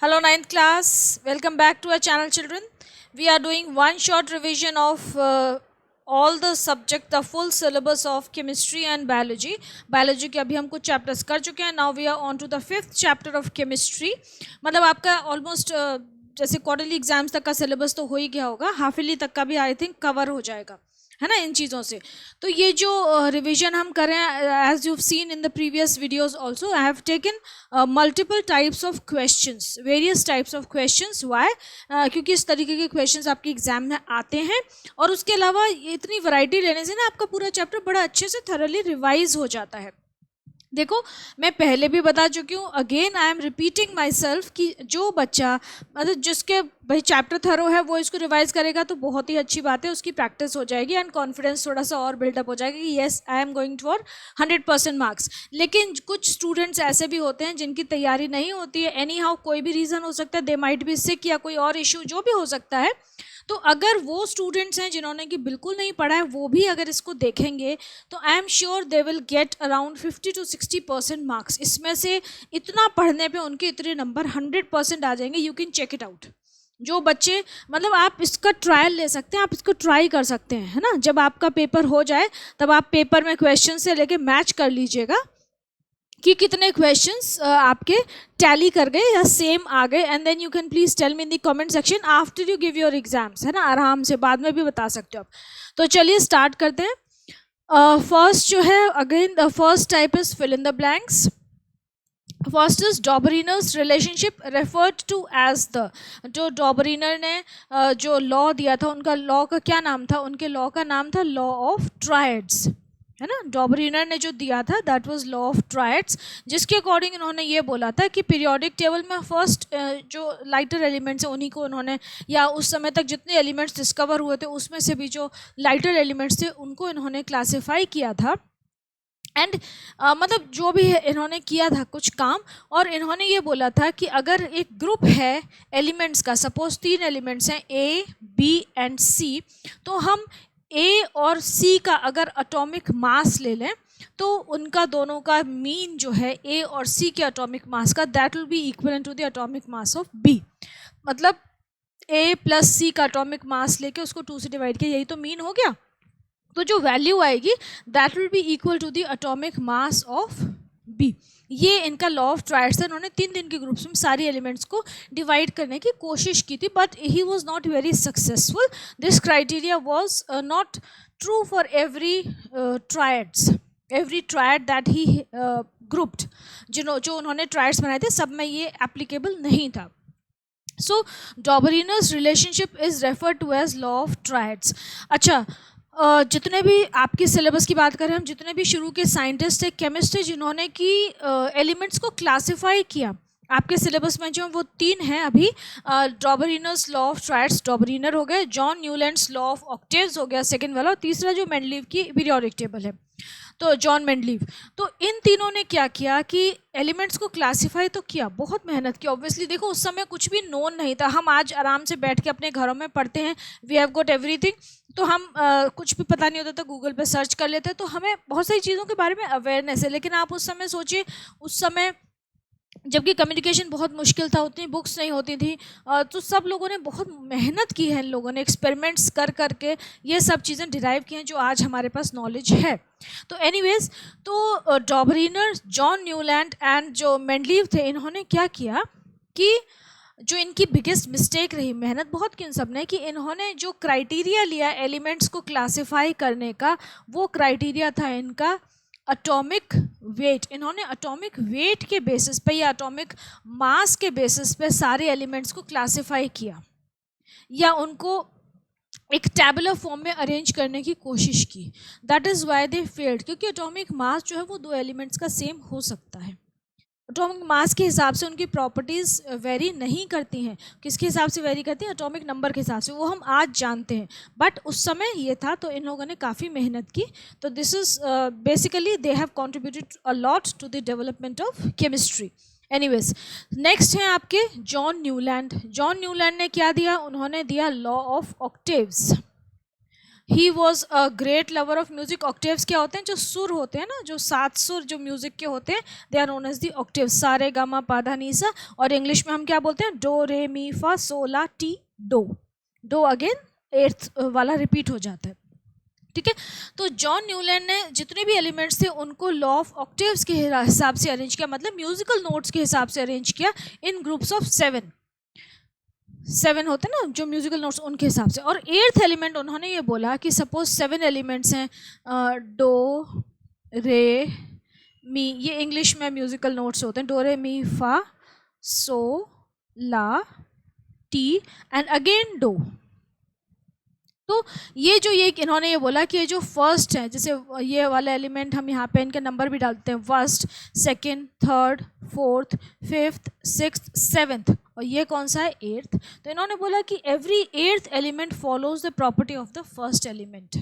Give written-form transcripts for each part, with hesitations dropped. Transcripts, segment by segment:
Hello ninth class, welcome back to our channel children. We are doing one short revision of all the subject, the full syllabus of chemistry and biology. Biology के अभी हम कुछ chapters कर चुके हैं. Now we are on to the 5th chapter of chemistry. मतलब आपका almost जैसे quarterly exams तक का syllabus तो हो ही गया होगा, half yearly तक का भी I think cover हो जाएगा, है ना, इन चीज़ों से. तो ये जो रिवीजन हम कर रहे हैं, as you seen in the previous videos also, I have taken multiple types of questions, various types of questions. Why? क्योंकि इस तरीके के क्वेश्चंस आपके एग्जाम में आते हैं, और उसके अलावा इतनी वैरायटी लेने से ना आपका पूरा चैप्टर बड़ा अच्छे से थरली रिवाइज हो जाता है. देखो, मैं पहले भी बता चुकी हूँ, again I am repeating my self कि जो बच्चा मतलब जिसके भाई चैप्टर थरो है वो इसको रिवाइज करेगा तो बहुत ही अच्छी बात है, उसकी प्रैक्टिस हो जाएगी एंड कॉन्फिडेंस थोड़ा सा और बिल्डअप हो जाएगा कि yes I am going for 100% marks. लेकिन कुछ स्टूडेंट्स ऐसे भी होते हैं जिनकी तैयारी नहीं होती है, एनी हाउ कोई भी रीज़न हो सकता है, दे माइट बी सिक या कोई और इशू जो भी हो सकता है. तो अगर वो स्टूडेंट्स हैं जिन्होंने कि बिल्कुल नहीं पढ़ा है, वो भी अगर इसको देखेंगे तो I am sure they will get around 50 to 60% marks. इसमें से इतना पढ़ने पे उनके इतने नंबर 100% आ जाएंगे. You can check it out. जो बच्चे मतलब आप इसका ट्रायल ले सकते हैं, आप इसको ट्राई कर सकते हैं, है ना. जब आपका पेपर हो जाए तब आप पेपर में क्वेश्चन से लेके मैच कर लीजिएगा कि कितने क्वेश्चंस आपके टैली कर गए या सेम आ गए, and then you can please tell me in the comment section after you give your exams, है ना. आराम से बाद में भी बता सकते हो आप. तो चलिए स्टार्ट करते हैं. फर्स्ट जो है, again the first type is fill in the blanks. First is Dobereiner's relationship referred to as the. जो डॉबरीनर ने जो लॉ दिया था, उनका लॉ का क्या नाम था? उनके लॉ का नाम था लॉ ऑफ ट्रायड्स, है ना. डॉबरीनर ने जो दिया था that was law of triads, जिसके अकॉर्डिंग इन्होंने ये बोला था कि पीरियोडिक टेबल में फर्स्ट जो लाइटर एलिमेंट्स हैं उन्हीं को उन्होंने, या उस समय तक जितने एलिमेंट्स डिस्कवर हुए थे उसमें से भी जो लाइटर एलिमेंट्स थे उनको इन्होंने क्लासीफाई किया था. एंड मतलब जो भी है इन्होंने किया था कुछ काम, और इन्होंने ये बोला था कि अगर एक ग्रुप है एलिमेंट्स का, सपोज 3 एलिमेंट्स हैं ए बी एंड सी, तो हम ए और सी का अगर एटॉमिक मास ले लें तो उनका दोनों का मीन जो है ए और सी के एटॉमिक मास का, that will be equal to the atomic mass of B. मतलब ए प्लस सी का एटॉमिक मास लेके उसको 2 से डिवाइड किया, यही तो मीन हो गया. तो जो वैल्यू आएगी that will be equal to the atomic mass of B. ये इनका लॉ ऑफ ट्रायड्स है. इन्होंने 3 दिन के ग्रुप्स में सारी एलिमेंट्स को डिवाइड करने की कोशिश की थी, but he was not very successful. This criteria was not true for every triads, every triad that he grouped. जो उन्होंने ट्रायड्स बनाए थे सब में ये एप्लीकेबल नहीं था. So Dobereiner's relationship is referred to as law of triads. अच्छा, जितने भी आपके सिलेबस की बात करें हम, जितने भी शुरू के साइंटिस्ट थे, केमिस्ट थे, जिन्होंने कि एलिमेंट्स को क्लासिफाई किया आपके सिलेबस में, जो वो 3 हैं अभी. डॉबरीनर्स लॉ ऑफ ट्रायड्स डॉबरीनर हो गए, John Newlands law of octaves हो गया सेकंड वाला, और तीसरा जो मेंडलीव की पीरियोडिक टेबल है तो जॉन मेंडलीव. तो इन तीनों ने क्या किया कि एलिमेंट्स को क्लासिफाई तो किया, बहुत मेहनत की. ऑब्वियसली देखो उस समय कुछ भी नोन नहीं था. हम आज आराम से बैठ के अपने घरों में पढ़ते हैं, वी हैव गॉट एवरीथिंग. तो हम कुछ भी पता नहीं होता तो गूगल पे सर्च कर लेते हैं, तो हमें बहुत सारी चीज़ों के बारे में अवेयरनेस है. लेकिन आप उस समय सोचिए, उस समय जबकि कम्युनिकेशन बहुत मुश्किल था, उतनी बुक्स नहीं होती थी, तो सब लोगों ने बहुत मेहनत की है. इन लोगों ने एक्सपेरिमेंट्स कर करके ये सब चीज़ें डिराइव की हैं जो आज हमारे पास नॉलेज है. तो एनीवेज, तो डॉबरीनर, जॉन न्यूलैंड एंड जो मेंडलीव थे, इन्होंने क्या किया कि जो इनकी बिगेस्ट मिस्टेक रही, मेहनत बहुत की इन सब ने, कि इन्होंने जो क्राइटेरिया लिया एलिमेंट्स को क्लासिफाई करने का, वो क्राइटेरिया था इनका एटॉमिक वेट. इन्होंने एटॉमिक वेट के बेसिस पे या एटॉमिक मास के बेसिस पे सारे एलिमेंट्स को क्लासिफाई किया, या उनको एक टैबुलर फॉर्म में अरेंज करने की कोशिश की. That is why they failed, क्योंकि एटॉमिक मास जो है वो 2 एलिमेंट्स का सेम हो सकता है. एटॉमिक मास के हिसाब से उनकी प्रॉपर्टीज़ वेरी नहीं करती हैं. किसके हिसाब से वेरी करती हैं? एटॉमिक नंबर के हिसाब से. वो हम आज जानते हैं, बट उस समय ये था. तो इन लोगों ने काफ़ी मेहनत की. तो this is basically they have contributed a lot to the development of chemistry. Anyways, next हैं आपके जॉन न्यूलैंड. जॉन न्यूलैंड ने क्या दिया? उन्होंने दिया law of octaves. He was a great lover of music. Octaves क्या होते हैं? जो सुर होते हैं ना, जो 7 सुर जो म्यूजिक के होते हैं, they are known as the octaves. सा रे गा मा पा धा नी सा. और इंग्लिश में हम क्या बोलते हैं? Dough re mi fa so la ti do. Do again 8th वाला रिपीट हो जाता है. ठीक है. तो जॉन न्यूलैंड ने जितने भी एलिमेंट्स थे उनको लॉ ऑफ ऑक्टेव्स के हिसाब से अरेंज किया, मतलब म्यूजिकल नोट्स के हिसाब से अरेंज किया इन ग्रुप्स ऑफ 7 होते हैं ना जो म्यूजिकल नोट्स, उनके हिसाब से. और 8th एलिमेंट उन्होंने ये बोला कि सपोज 7 एलिमेंट्स हैं, डो रे मी, ये इंग्लिश में म्यूजिकल नोट्स होते हैं, dough re mi fa so la T and again dough. तो ये इन्होंने ये बोला कि ये जो फर्स्ट है, जैसे ये वाला एलिमेंट हम यहाँ पे इनके नंबर भी डालते हैं, first, second, third, fourth, fifth, sixth, seventh, और ये कौन सा है? 8th. तो इन्होंने बोला कि every 8th element follows the property of the first element.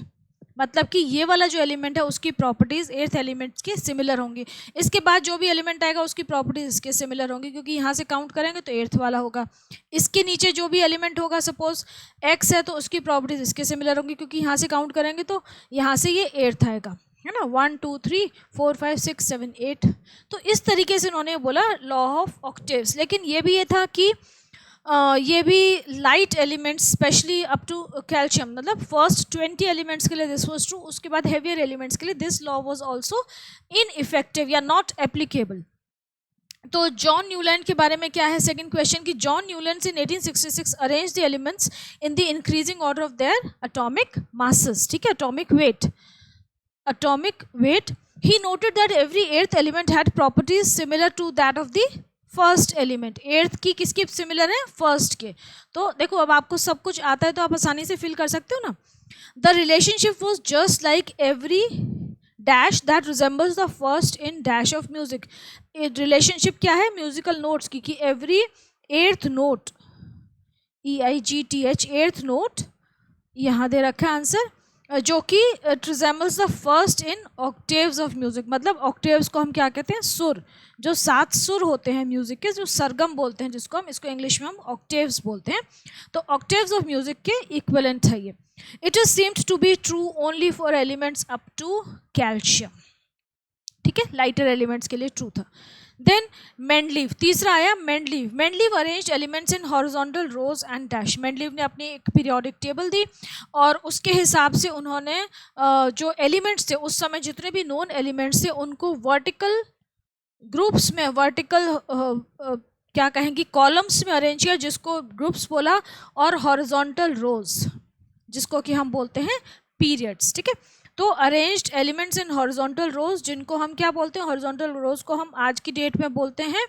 मतलब कि ये वाला जो एलिमेंट है उसकी प्रॉपर्टीज 8th एलिमेंट के सिमिलर होंगी. इसके बाद जो भी एलिमेंट आएगा उसकी प्रॉपर्टीज इसके सिमिलर होंगी, क्योंकि यहाँ से काउंट करेंगे तो 8th वाला होगा. इसके नीचे जो भी एलिमेंट होगा, सपोज x है, तो उसकी प्रॉपर्टीज इसके सिमिलर होंगी, क्योंकि यहाँ से काउंट करेंगे तो यहाँ से ये 8th आएगा, है ना. 1 2 3 4 5 6 7 8. तो इस तरीके से उन्होंने बोला लॉ ऑफ ऑक्टेव्स. लेकिन ये भी ये था कि ये भी light elements specially up to calcium, मतलब फर्स्ट 20 एलिमेंट्स के लिए दिस वाज ट्रू. उसके बाद हेवियर एलिमेंट्स के लिए this law was also ineffective या नॉट एप्लीकेबल. तो जॉन न्यूलैंड के बारे में क्या है? सेकंड क्वेश्चन कि John Newland in 1866 arrange the elements in the increasing order of their atomic masses. ठीक है, atomic weight. He noted that every 8th element had properties similar to that of the first element. 8th की किसकी similar है? First के. तो देखो, अब आपको सब कुछ आता है तो आप आसानी से फिल कर सकते हो ना. The relationship was just like every dash that resembles the first in dash of music. Relationship क्या है? म्यूजिकल नोट्स की, कि every 8th note, EIGTH, 8th note यहाँ दे रखा है आंसर, जो कि resembles the first in octaves of music. मतलब ऑक्टेव्स को हम क्या कहते हैं? सुर. जो 7 सुर होते हैं म्यूजिक के, जो सरगम बोलते हैं जिसको हम, इसको इंग्लिश में हम ऑक्टेव्स बोलते हैं. तो ऑक्टेव्स ऑफ म्यूजिक के इक्विवेलेंट है ये. It is seemed to be true only for elements up to calcium. ठीक है, लाइटर एलिमेंट्स के लिए ट्रू था. देन मेंडलीव, तीसरा आया Mendeleev. Mendeleev arranged elements in horizontal rows and dash. Mendeleev ने अपनी एक पीरियोडिक टेबल दी और उसके हिसाब से उन्होंने जो एलिमेंट्स थे उस समय, जितने भी नोन एलिमेंट्स थे, उनको वर्टिकल ग्रुप्स में, वर्टिकल क्या कहेंगे, कॉलम्स में अरेंज किया, जिसको ग्रुप्स बोला, और हॉरिजॉन्टल रोज जिसको कि हम बोलते हैं पीरियड्स. ठीक है, तो अरेंज्ड एलिमेंट्स इन हॉरिजॉन्टल रोज, जिनको हम क्या बोलते हैं? हॉरिजॉन्टल रोज को हम आज की डेट में बोलते हैं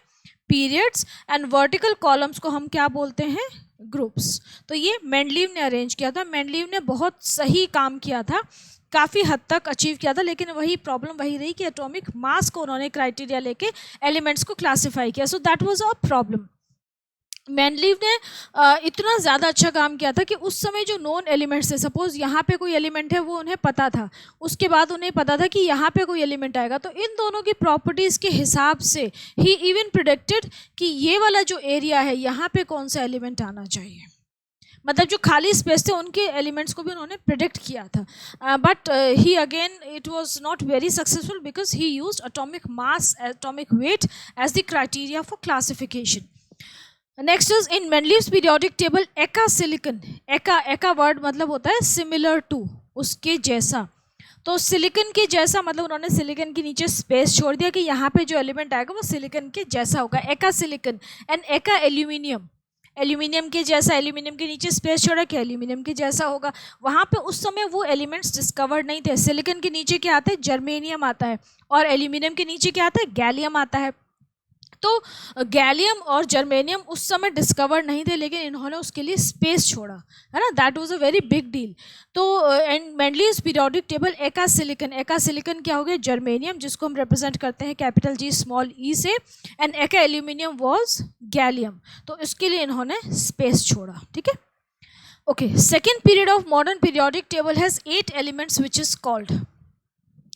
पीरियड्स, एंड वर्टिकल कॉलम्स को हम क्या बोलते हैं? ग्रुप्स. तो ये मेंडलीव ने अरेंज किया था. मेंडलीव ने बहुत सही काम किया था, काफ़ी हद तक अचीव किया था, लेकिन वही प्रॉब्लम वही रही कि एटॉमिक मास को उन्होंने क्राइटेरिया लेके एलिमेंट्स को क्लासिफाई किया. So that was a problem. Mendeleev ने इतना ज़्यादा अच्छा काम किया था कि उस समय जो नॉन एलिमेंट्स थे, सपोज यहाँ पे कोई एलिमेंट है, वो उन्हें पता था, उसके बाद उन्हें पता था कि यहाँ पे कोई एलिमेंट आएगा, तो इन दोनों की प्रॉपर्टीज़ के हिसाब से ही इवन प्रिडिक्टेड कि ये वाला जो एरिया है यहाँ पे कौन सा एलिमेंट आना चाहिए. मतलब जो खाली स्पेस थे उनके एलिमेंट्स को भी उन्होंने प्रिडिक्ट किया था. But he again it was not very successful because he used atomic mass, atomic weight as the criteria for classification. Next is in Mendeleev's periodic table एका सिलिकॉन. एका वर्ड मतलब होता है सिमिलर टू, उसके जैसा. तो सिलिकॉन के जैसा मतलब उन्होंने सिलिकॉन के नीचे स्पेस छोड़ दिया कि यहाँ पे जो एलिमेंट आएगा वो सिलिकॉन के जैसा होगा. एका silicon. And eka aluminium, aluminium के जैसा, एल्यूमिनियम के नीचे स्पेस छोड़ा कि एल्यूमिनियम के जैसा होगा. वहाँ पे उस समय वो एलिमेंट्स डिस्कवर्ड नहीं थे. सिलिकॉन के नीचे क्या आता है? जर्मेनियम आता है, और एल्यूमिनियम के नीचे क्या आता है? गैलियम आता है. तो गैलियम और जर्मेनियम उस समय डिस्कवर नहीं थे, लेकिन इन्होंने उसके लिए स्पेस छोड़ा, है ना. That was a very big deal. तो एंड मेंडलीव्स पीरियोडिक टेबल एका सिलिकॉन क्या हो गया? जर्मेनियम, जिसको हम रिप्रेजेंट करते हैं कैपिटल G स्मॉल e से. And eka aluminium was gallium, तो इसके लिए इन्होंने स्पेस छोड़ा. ठीक है, okay. Second period of modern periodic table has 8 elements which is called.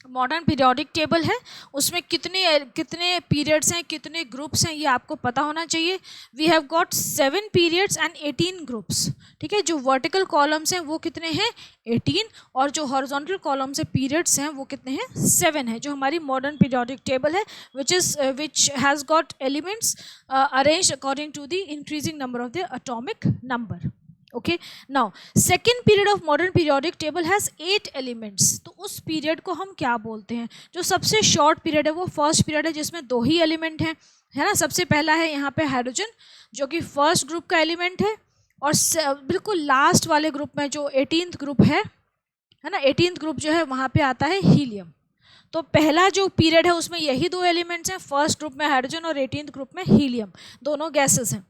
Modern periodic table है, उसमें कितने कितने पीरियड्स हैं, कितने ग्रुप्स हैं, ये आपको पता होना चाहिए. We have got 7 periods and 18 groups. ठीक है, जो वर्टिकल कॉलम्स हैं वो कितने हैं, 18, और जो हॉरिजॉन्टल कॉलम्स हैं पीरियड्स हैं वो कितने हैं, 7 है. जो हमारी मॉडर्न पीरियोडिक टेबल है which has got elements arranged according to the increasing number of the atomic number. Okay, now second period of modern periodic table has 8 elements. तो उस पीरियड को हम क्या बोलते हैं? जो सबसे शॉर्ट पीरियड है वो फर्स्ट पीरियड है, जिसमें 2 ही एलिमेंट हैं, है ना. सबसे पहला है यहाँ पे हाइड्रोजन, जो कि फर्स्ट ग्रुप का एलिमेंट है, और बिल्कुल लास्ट वाले ग्रुप में जो 18th ग्रुप है ना, 18th ग्रुप जो है वहाँ पे आता है हीलियम. तो पहला जो पीरियड है उसमें यही 2 एलिमेंट्स हैं, फर्स्ट ग्रुप में हाइड्रोजन और 18th ग्रुप में हीलियम, दोनों गैसेस हैं.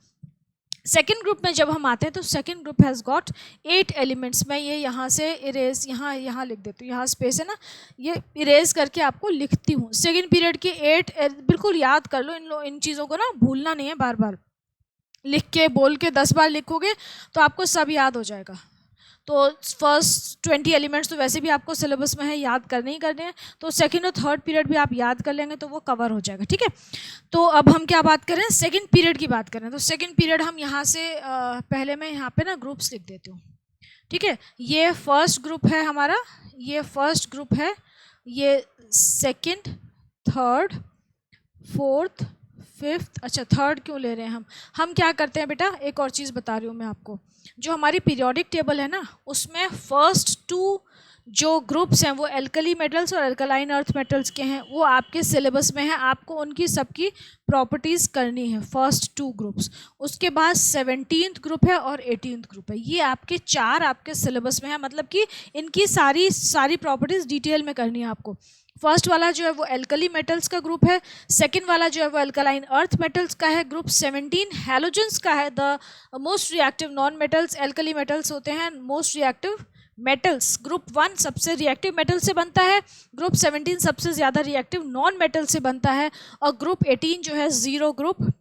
सेकेंड ग्रुप में जब हम आते हैं तो second group has got 8 elements. मैं ये यहाँ से इरेज यहाँ लिख देती हूँ, यहाँ स्पेस है ना, ये इरेज करके आपको लिखती हूँ. सेकेंड पीरियड के 8, बिल्कुल याद कर लो इन चीज़ों को ना, भूलना नहीं है. बार बार लिख के बोल के 10 बार लिखोगे तो आपको सब याद हो जाएगा. तो फर्स्ट 20 एलिमेंट्स तो वैसे भी आपको सिलेबस में है, याद करने ही करने हैं. तो सेकंड और थर्ड पीरियड भी आप याद कर लेंगे तो वो कवर हो जाएगा. ठीक है, तो अब हम क्या बात करें, सेकंड पीरियड की बात करें. तो सेकंड पीरियड हम यहाँ से पहले मैं यहाँ पे ना ग्रुप्स लिख देती हूँ. ठीक है, ये फर्स्ट ग्रुप है हमारा, ये फर्स्ट ग्रुप है, ये सेकेंड, थर्ड, फोर्थ, फिफ्थ. अच्छा, थर्ड क्यों ले रहे हैं हम क्या करते हैं बेटा, एक और चीज़ बता रही हूँ मैं आपको. जो हमारी पीरियोडिक टेबल है ना, उसमें फर्स्ट 2 जो ग्रुप्स हैं वो एल्कली मेटल्स और एल्कलाइन अर्थ मेटल्स के हैं, वो आपके सिलेबस में है. आपको उनकी सबकी प्रॉपर्टीज़ करनी है, फर्स्ट 2 ग्रुप्स. उसके बाद 17th ग्रुप है और 18th ग्रुप है. ये आपके 4 आपके सिलेबस में है, मतलब कि इनकी सारी प्रॉपर्टीज़ डिटेल में करनी है आपको. फर्स्ट वाला जो है वो एल्कली मेटल्स का ग्रुप है, सेकंड वाला जो है वो एल्कलाइन अर्थ मेटल्स का है. ग्रुप 17 हैलोजेंस का है, the most reactive non metals. Alkali metals होते हैं मोस्ट रिएक्टिव मेटल्स. ग्रुप 1 सबसे रिएक्टिव मेटल से बनता है, ग्रुप 17 सबसे ज़्यादा रिएक्टिव नॉन मेटल से बनता है, और ग्रुप 18 जो है जीरो ग्रुप,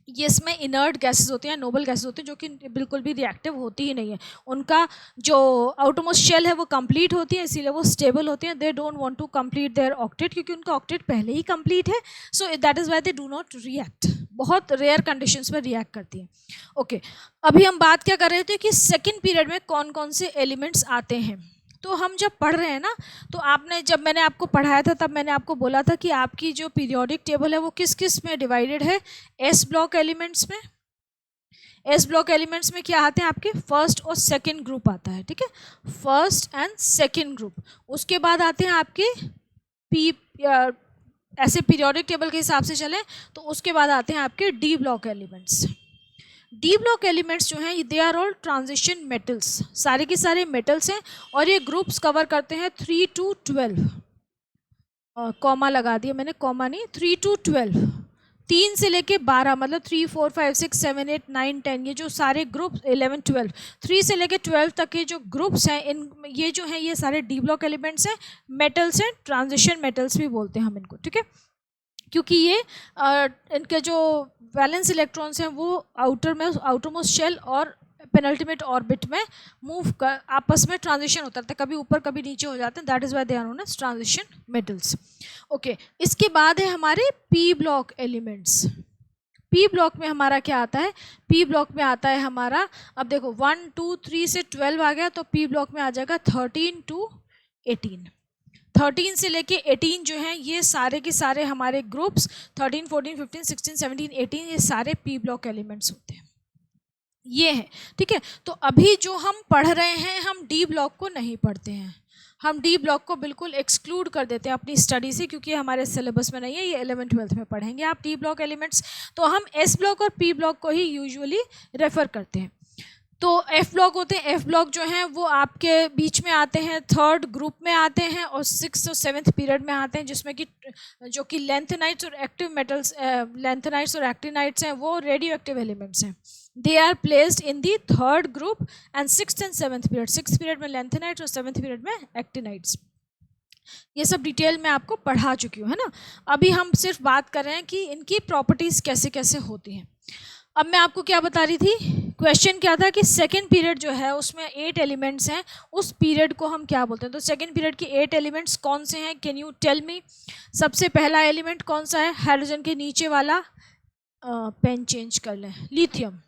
ये इसमें इनर्ट गैसेस होती हैं, नोबल गैसेस होती हैं, जो कि बिल्कुल भी रिएक्टिव होती ही नहीं है. उनका जो आउटरमोस्ट शेल है वो कंप्लीट होती है, इसीलिए वो स्टेबल होती हैं. They don't want to complete their octet, क्योंकि उनका ऑक्टेट पहले ही कंप्लीट है. So that is why they do not react. बहुत रेयर कंडीशंस में रिएक्ट करती हैं. ओके, अभी हम बात क्या कर रहे थे कि सेकेंड पीरियड में कौन कौन से एलिमेंट्स आते हैं. तो हम जब पढ़ रहे हैं ना, तो आपने जब मैंने आपको पढ़ाया था तब मैंने आपको बोला था कि आपकी जो पीरियोडिक टेबल है वो किस किस में डिवाइडेड है, एस ब्लॉक एलिमेंट्स में. एस ब्लॉक एलिमेंट्स में क्या आते हैं आपके, फर्स्ट और सेकंड ग्रुप आता है. ठीक है, फर्स्ट एंड सेकंड ग्रुप. उसके बाद आते हैं आपके पी, ऐसे पीरियोडिक टेबल के हिसाब से चलें तो उसके बाद आते हैं आपके D block elements. D block elements जो हैं they are all transition metals, सारे के सारे मेटल्स हैं, और ये ग्रुप्स कवर करते हैं 3 to 12. कॉमा लगा दिया मैंने, कॉमा नहीं, 3 to 12, 3 से लेके 12, मतलब 3, 4, 5, 6, 7, 8, 9, 10, ये जो सारे ग्रुप 11, 12, 3 से लेके 12 तक के जो ग्रुप्स हैं, इन ये जो हैं ये सारे डी ब्लॉक एलिमेंट्स हैं, मेटल्स हैं, ट्रांजिशन मेटल्स भी बोलते हैं हम इनको. ठीक है, क्योंकि ये इनके जो वैलेंस इलेक्ट्रॉन्स हैं वो आउटर मोस्ट शेल और पेनल्टीमेट ऑर्बिट में मूव कर आपस में ट्रांजिशन होता है, कभी ऊपर कभी नीचे हो जाते हैं. That is why they are known as transition metals. Okay, इसके बाद है हमारे P block elements. P block में हमारा क्या आता है, पी ब्लॉक में आता है हमारा, अब देखो 1, 2, 3 से 12 आ गया, तो पी ब्लॉक में आ जाएगा 13 to 18. 13 से लेके 18 जो हैं ये सारे के सारे हमारे ग्रुप्स 13, 14, 15, 16, 17, 18 ये सारे पी ब्लॉक एलिमेंट्स होते हैं, ये है. ठीक है, तो अभी जो हम पढ़ रहे हैं हम डी ब्लॉक को नहीं पढ़ते हैं, हम डी ब्लॉक को बिल्कुल एक्सक्लूड कर देते हैं अपनी स्टडी से, क्योंकि हमारे सिलेबस में नहीं है. ये 11th 12th में पढ़ेंगे आप डी ब्लॉक एलिमेंट्स. तो हम एस ब्लॉक और पी ब्लॉक को ही यूजुअली रेफर करते हैं. तो एफ ब्लॉक होते हैं, एफ ब्लॉक जो हैं वो आपके बीच में आते हैं, थर्ड ग्रुप में आते हैं, और 6th और 7th पीरियड में आते हैं, जिसमें कि जो कि लेंथेनाइट्स और एक्टिव मेटल्स, लेंथेनाइट्स और एक्टिनाइट्स हैं वो रेडियो एक्टिव एलिमेंट्स हैं. They are placed in the third group and 6th and 7th period. 6th period में लेंथेनाइट्स और 7th पीरियड में एक्टिनाइट्स. ये सब डिटेल में आपको पढ़ा चुकी हूँ, है ना. अभी हम सिर्फ बात कर रहे हैं कि इनकी प्रॉपर्टीज़ कैसे कैसे होती हैं. अब मैं आपको क्या बता रही थी क्वेश्चन क्या था कि सेकेंड पीरियड जो है उसमें 8 एलिमेंट्स हैं, उस पीरियड को हम क्या बोलते हैं? तो सेकेंड पीरियड के 8 एलिमेंट्स कौन से हैं? Can you tell me? सबसे पहला एलिमेंट कौन सा है? हाइड्रोजन के नीचे वाला, पेन चेंज कर लें, लिथियम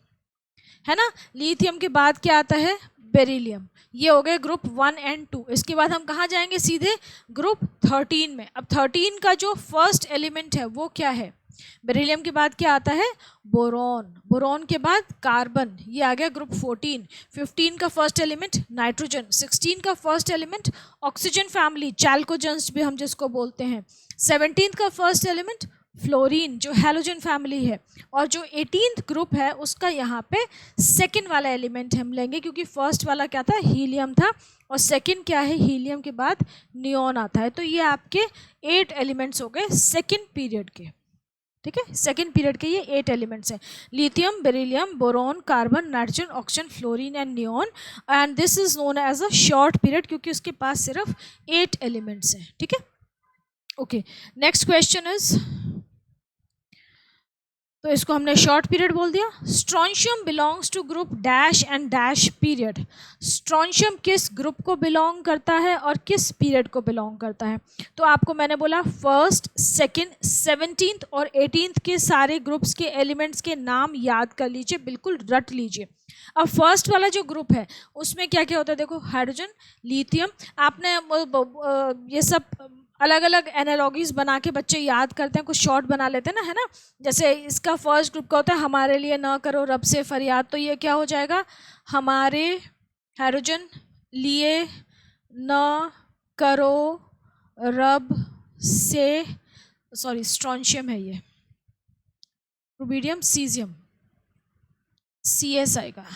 है ना। लिथियम के बाद क्या आता है? बेरिलियम। ये हो गए ग्रुप 1 एंड 2। इसके बाद हम कहाँ जाएंगे? सीधे ग्रुप 13 में। अब 13 का जो फर्स्ट एलिमेंट है वो क्या है? बेरिलियम के बाद क्या आता है? बोरॉन। बोरॉन के बाद कार्बन, ये आ गया ग्रुप 14। 15 का फर्स्ट एलिमेंट नाइट्रोजन। 16 का फर्स्ट एलिमेंट ऑक्सीजन फैमिली, चैल्कोजेंस भी हम जिसको बोलते हैं। 17 का फर्स्ट एलिमेंट फ्लोरीन, जो हैलोजन फैमिली है। और जो 18th ग्रुप है उसका यहाँ पे सेकेंड वाला एलिमेंट हम लेंगे, क्योंकि फर्स्ट वाला क्या था? हीलियम था, और सेकेंड क्या है? हीलियम के बाद नियॉन आता है। तो ये आपके 8 एलिमेंट्स हो गए सेकेंड पीरियड के, ठीक है। सेकेंड पीरियड के ये 8 एलिमेंट्स हैं: lithium, beryllium, boron, carbon, nitrogen, oxygen, fluorine and neon. And this is known as a short period, क्योंकि उसके पास सिर्फ 8 एलिमेंट्स हैं, ठीक है। ओके, नेक्स्ट क्वेश्चन इज, तो इसको हमने शॉर्ट पीरियड बोल दिया। Strontium belongs to group dash and dash period. Strontium किस ग्रुप को बिलोंग करता है और किस पीरियड को बिलोंग करता है? तो आपको मैंने बोला फर्स्ट, सेकंड, 17th और 18th के सारे ग्रुप्स के एलिमेंट्स के नाम याद कर लीजिए, बिल्कुल रट लीजिए। अब फर्स्ट वाला जो ग्रुप है उसमें क्या क्या होता है? देखो, हाइड्रोजन, लिथियम। आपने ये सब अलग अलग एनालॉगीज बना के बच्चे याद करते हैं, कुछ शॉर्ट बना लेते हैं ना, है ना। जैसे इसका फर्स्ट ग्रुप का होता है हमारे लिए न करो रब से फरियाद, तो ये क्या हो जाएगा? हमारे हाइड्रोजन लिए न करो रब से, सॉरी स्ट्रोंशियम है ये, रुबिडियम, सीजियम, CS आएगा,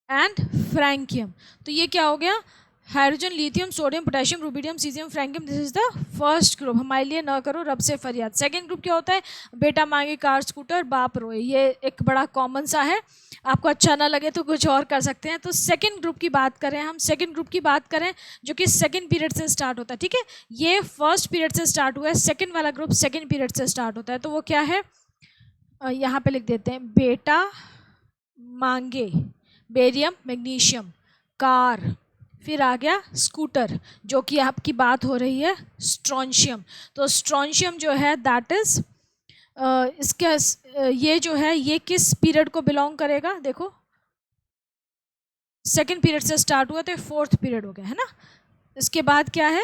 एंड फ्रैंकियम। तो ये क्या हो गया? Hydrogen, lithium, sodium, potassium, rubidium, caesium, francium. This is the first group, हमारे लिए न करो रब से फरियाद। सेकंड ग्रुप क्या होता है? बेटा मांगे कार स्कूटर, बाप रोए। ये एक बड़ा कॉमन सा है, आपको अच्छा ना लगे तो कुछ और कर सकते हैं। तो सेकंड ग्रुप की बात करें हम, सेकंड ग्रुप की बात करें जो कि सेकंड पीरियड से स्टार्ट होता है, ठीक है। ये फर्स्ट पीरियड से स्टार्ट हुआ है, सेकंड वाला ग्रुप सेकंड पीरियड से स्टार्ट होता है। तो वो क्या है? यहाँ पे लिख देते हैं, बेटा मांगे, बेरियम, मैग्नीशियम, कार, फिर आ गया स्कूटर, जो कि आपकी बात हो रही है स्ट्रोंशियम। तो स्ट्रोंशियम जो है दैट इज इसका ये जो है ये किस पीरियड को बिलोंग करेगा? देखो, सेकंड पीरियड से स्टार्ट हुआ तो फोर्थ पीरियड हो गया, है ना। इसके बाद क्या है?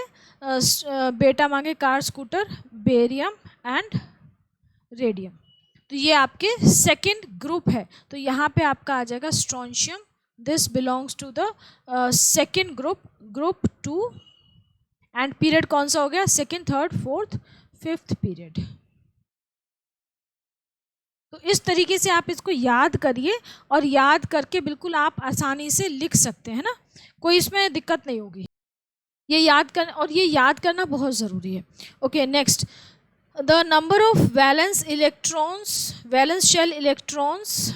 बेटा मांगे car scooter, barium and radium. तो ये आपके सेकंड ग्रुप है। तो यहाँ पे आपका आ जाएगा strontium, this belongs to the second group, group 2। And period कौन सा हो गया? Second, third, fourth, fifth period. तो इस तरीके से आप इसको याद करिए, और याद करके बिल्कुल आप आसानी से लिख सकते हैं ना, कोई इसमें दिक्कत नहीं होगी। ये याद कर, और ये याद करना बहुत ज़रूरी है। Okay, next, the number of valence electrons, valence shell electrons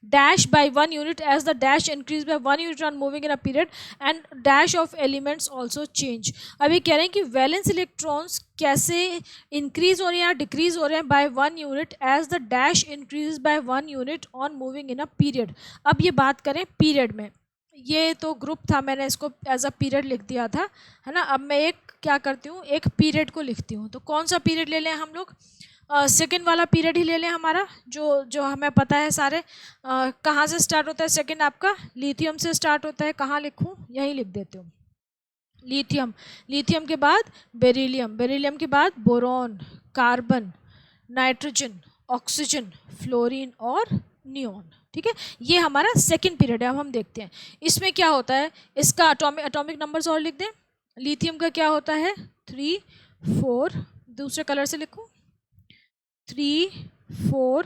dash by 1 unit as the dash increase by 1 unit on moving in a period, and dash of elements also change। अभी कह रहे हैं कि वैलेंस इलेक्ट्रॉन्स कैसे increase हो रहे हैं या डिक्रीज हो रहे हैं by 1 unit as the dash increase by 1 unit on moving in a period. अब ये बात करें पीरियड में, ये तो ग्रुप था, मैंने इसको एज अ पीरियड लिख दिया था, है ना। अब मैं एक क्या करती हूँ, एक पीरियड को लिखती हूँ। तो कौन सा पीरियड ले लें हम लोग? सेकेंड वाला पीरियड ही ले लें हमारा, जो हमें पता है सारे। कहाँ से स्टार्ट होता है सेकेंड आपका? लिथियम से स्टार्ट होता है। कहाँ लिखूँ? यहीं लिख देती हूँ, लिथियम। लिथियम के बाद बेरिलियम, बेरिलियम के बाद boron, carbon, nitrogen, oxygen, fluorine और नियॉन, ठीक है। ये हमारा सेकेंड पीरियड है। अब हम देखते हैं इसमें क्या होता है। इसका एटॉमिक नंबर्स और लिख दें। लिथियम का क्या होता है? 3, 4, दूसरे कलर से लिखूँ, 3, 4,